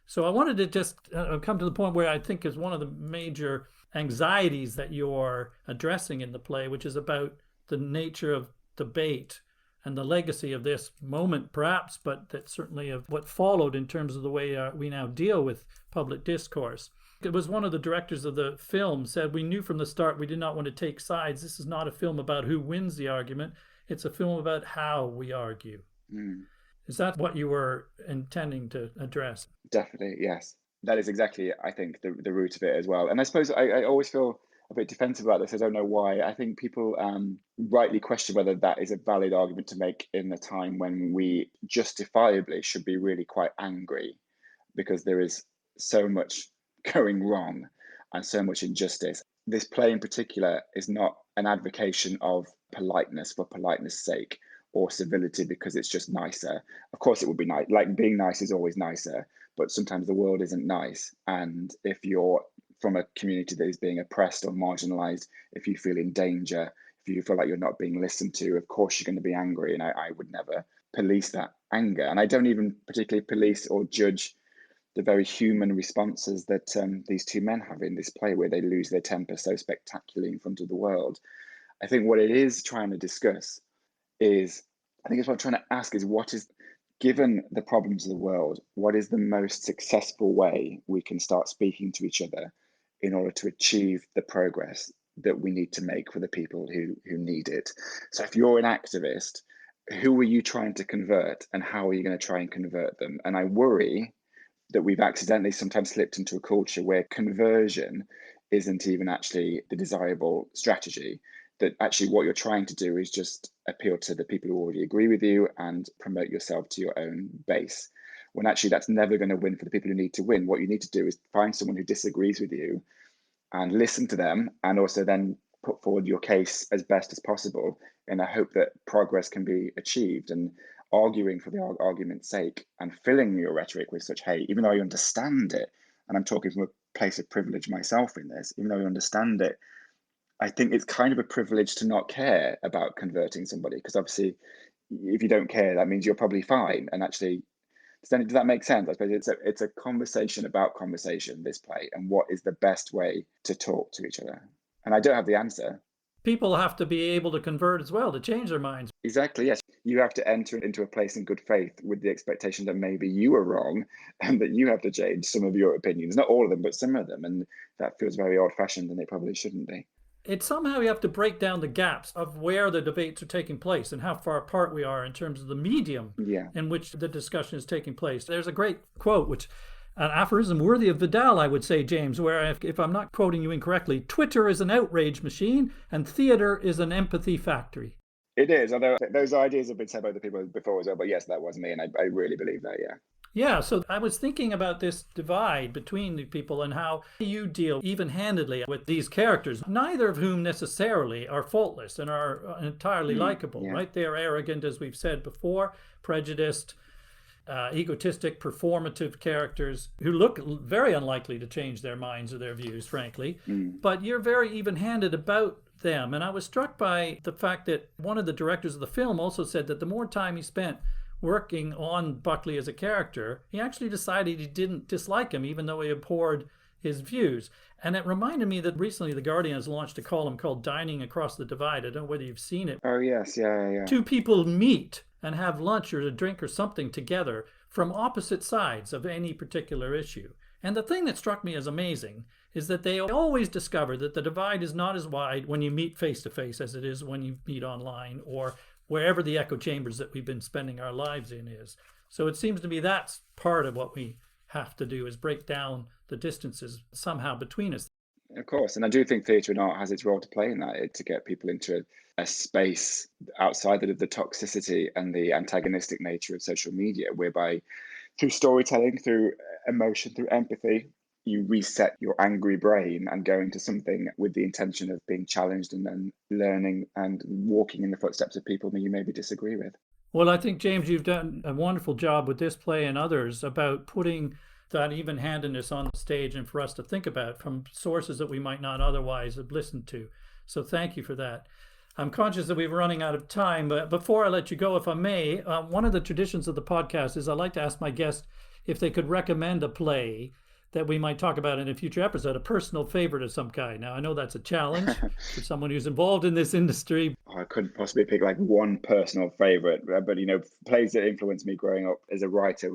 So I wanted to just come to the point where I think is one of the major anxieties that you're addressing in the play, which is about the nature of debate and the legacy of this moment, perhaps, but that certainly of what followed in terms of the way we now deal with public discourse. It was one of the directors of the film said, we knew from the start we did not want to take sides. This is not a film about who wins the argument. It's a film about how we argue. Mm. Is that what you were intending to address? Definitely, yes. That is exactly, I think, the root of it as well. And I suppose I always feel a bit defensive about this. I don't know why. I think people rightly question whether that is a valid argument to make in a time when we justifiably should be really quite angry because there is so much going wrong and so much injustice. This play in particular is not an advocation of politeness for politeness sake or civility because it's just nicer. Of course it would be nice. Like being nice is always nicer, but sometimes the world isn't nice. And if you're from a community that is being oppressed or marginalized, if you feel in danger, if you feel like you're not being listened to, of course you're going to be angry. And I would never police that anger. And I don't even particularly police or judge the very human responses that these two men have in this play, where they lose their temper so spectacularly in front of the world. I think what it is trying to discuss is, I think it's what I'm trying to ask is, what is, given the problems of the world, what is the most successful way we can start speaking to each other in order to achieve the progress that we need to make for the people who need it? So if you're an activist, who are you trying to convert, and how are you going to try and convert them? And I worry that we've accidentally sometimes slipped into a culture where conversion isn't even actually the desirable strategy. That actually what you're trying to do is just appeal to the people who already agree with you and promote yourself to your own base. When actually that's never going to win for the people who need to win. What you need to do is find someone who disagrees with you and listen to them, and also then put forward your case as best as possible in a hope that progress can be achieved. And arguing for the argument's sake and filling your rhetoric with such hate, even though I understand it, and I'm talking from a place of privilege myself in this, even though I understand it, I think it's kind of a privilege to not care about converting somebody, because obviously if you don't care, that means you're probably fine. And actually, does that make sense? I suppose it's a conversation about conversation, this play, and what is the best way to talk to each other. And I don't have the answer. People have to be able to convert as well, to change their minds. Exactly, yes. You have to enter into a place in good faith with the expectation that maybe you are wrong and that you have to change some of your opinions. Not all of them, but some of them. And that feels very old fashioned, and it probably shouldn't be. It's somehow you have to break down the gaps of where the debates are taking place and how far apart we are in terms of the medium Yeah. in which the discussion is taking place. There's a great quote, which an aphorism worthy of Vidal, I would say, James, where, if I'm not quoting you incorrectly, Twitter is an outrage machine and theater is an empathy factory. It is, although those ideas have been said by other people before as well. But yes, that was me, and I really believe that, yeah. Yeah, so I was thinking about this divide between the people and how you deal even-handedly with these characters, neither of whom necessarily are faultless and are entirely likable, Yeah. right? They are arrogant, as we've said before, prejudiced, egotistic, performative characters who look very unlikely to change their minds or their views, frankly. But you're very even-handed about them. And I was struck by the fact that one of the directors of the film also said that the more time he spent working on Buckley as a character, he actually decided he didn't dislike him, even though he abhorred his views. And it reminded me that recently The Guardian has launched a column called Dining Across the Divide. I don't know whether you've seen it. Oh, yes, yeah. Two people meet and have lunch or a drink or something together from opposite sides of any particular issue. And the thing that struck me as amazing is that they always discover that the divide is not as wide when you meet face to face as it is when you meet online or wherever the echo chambers that we've been spending our lives in is. So it seems to me that's part of what we have to do, is break down the distances somehow between us. Of course. And I do think theatre and art has its role to play in that, to get people into a space outside of the toxicity and the antagonistic nature of social media, whereby through storytelling, through emotion, through empathy, you reset your angry brain and go into something with the intention of being challenged and then learning and walking in the footsteps of people that you maybe disagree with. Well, I think, James, you've done a wonderful job with this play and others about putting that even-handedness on the stage and for us to think about from sources that we might not otherwise have listened to. So thank you for that. I'm conscious that we're running out of time, but before I let you go, if I may, one of the traditions of the podcast is I like to ask my guests if they could recommend a play that we might talk about in a future episode, a personal favorite of some kind. Now, I know that's a challenge for someone who's involved in this industry. I couldn't possibly pick like one personal favorite, but plays that influenced me growing up as a writer,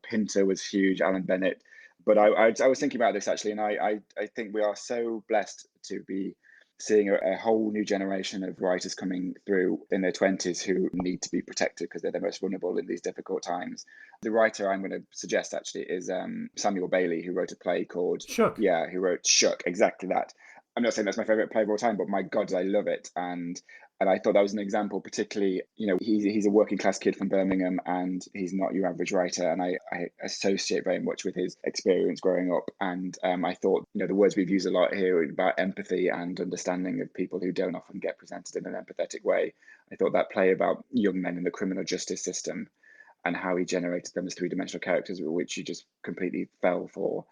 Pinter was huge, Alan Bennett. But I was thinking about this actually, and I think we are so blessed to be seeing a whole new generation of writers coming through in their 20s who need to be protected because they're the most vulnerable in these difficult times. The writer I'm going to suggest actually is Samuel Bailey, who wrote a play called Shook. Yeah, who wrote Shook, exactly that. I'm not saying that's my favorite play of all time, but my God, I love it. And I thought that was an example, particularly, he's a working class kid from Birmingham and he's not your average writer. And I associate very much with his experience growing up. And I thought, the words we've used a lot here about empathy and understanding of people who don't often get presented in an empathetic way. I thought that play about young men in the criminal justice system and how he generated them as three-dimensional characters, which he just completely fell for.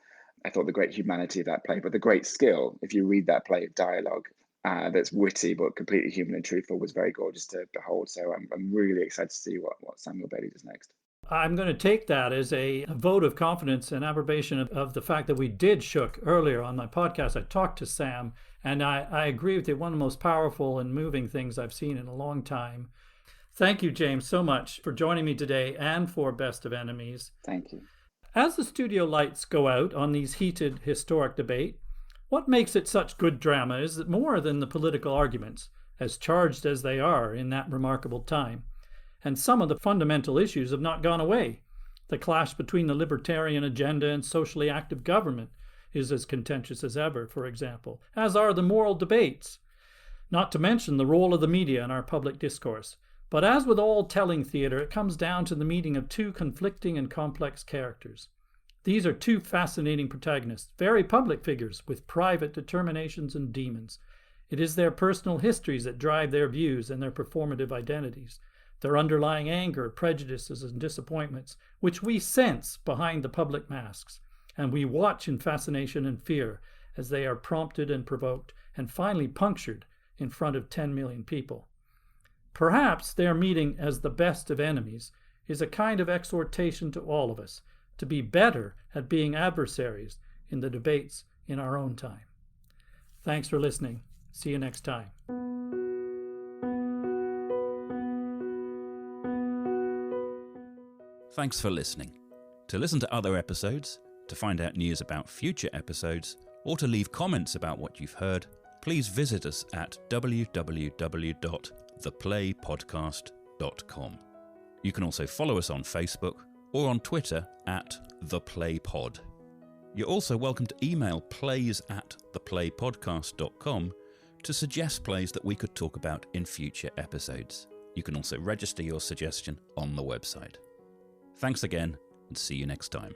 I thought the great humanity of that play, but the great skill, if you read that play of dialogue, that's witty but completely human and truthful, was very gorgeous to behold. So I'm really excited to see what Samuel Bailey does next. I'm going to take that as a vote of confidence and approbation of the fact that we did Shook earlier on my podcast. I talked to Sam, and I agree with you. One of the most powerful and moving things I've seen in a long time. Thank you, James, so much for joining me today and for Best of Enemies. Thank you. As the studio lights go out on these heated historic debate, what makes it such good drama is that more than the political arguments, as charged as they are in that remarkable time. And some of the fundamental issues have not gone away. The clash between the libertarian agenda and socially active government is as contentious as ever, for example, as are the moral debates. Not to mention the role of the media in our public discourse. But as with all telling theatre, it comes down to the meeting of two conflicting and complex characters. These are two fascinating protagonists, very public figures with private determinations and demons. It is their personal histories that drive their views and their performative identities. Their underlying anger, prejudices, and disappointments, which we sense behind the public masks, and we watch in fascination and fear as they are prompted and provoked, and finally punctured in front of 10 million people. Perhaps their meeting as the best of enemies is a kind of exhortation to all of us to be better at being adversaries in the debates in our own time. Thanks for listening. See you next time. Thanks for listening. To listen to other episodes, to find out news about future episodes, or to leave comments about what you've heard, please visit us at www.theplaypodcast.com. You can also follow us on Facebook or on Twitter at theplaypod. You're also welcome to email plays@theplaypodcast.com to suggest plays that we could talk about in future episodes. You can also register your suggestion on the website. Thanks again, and see you next time.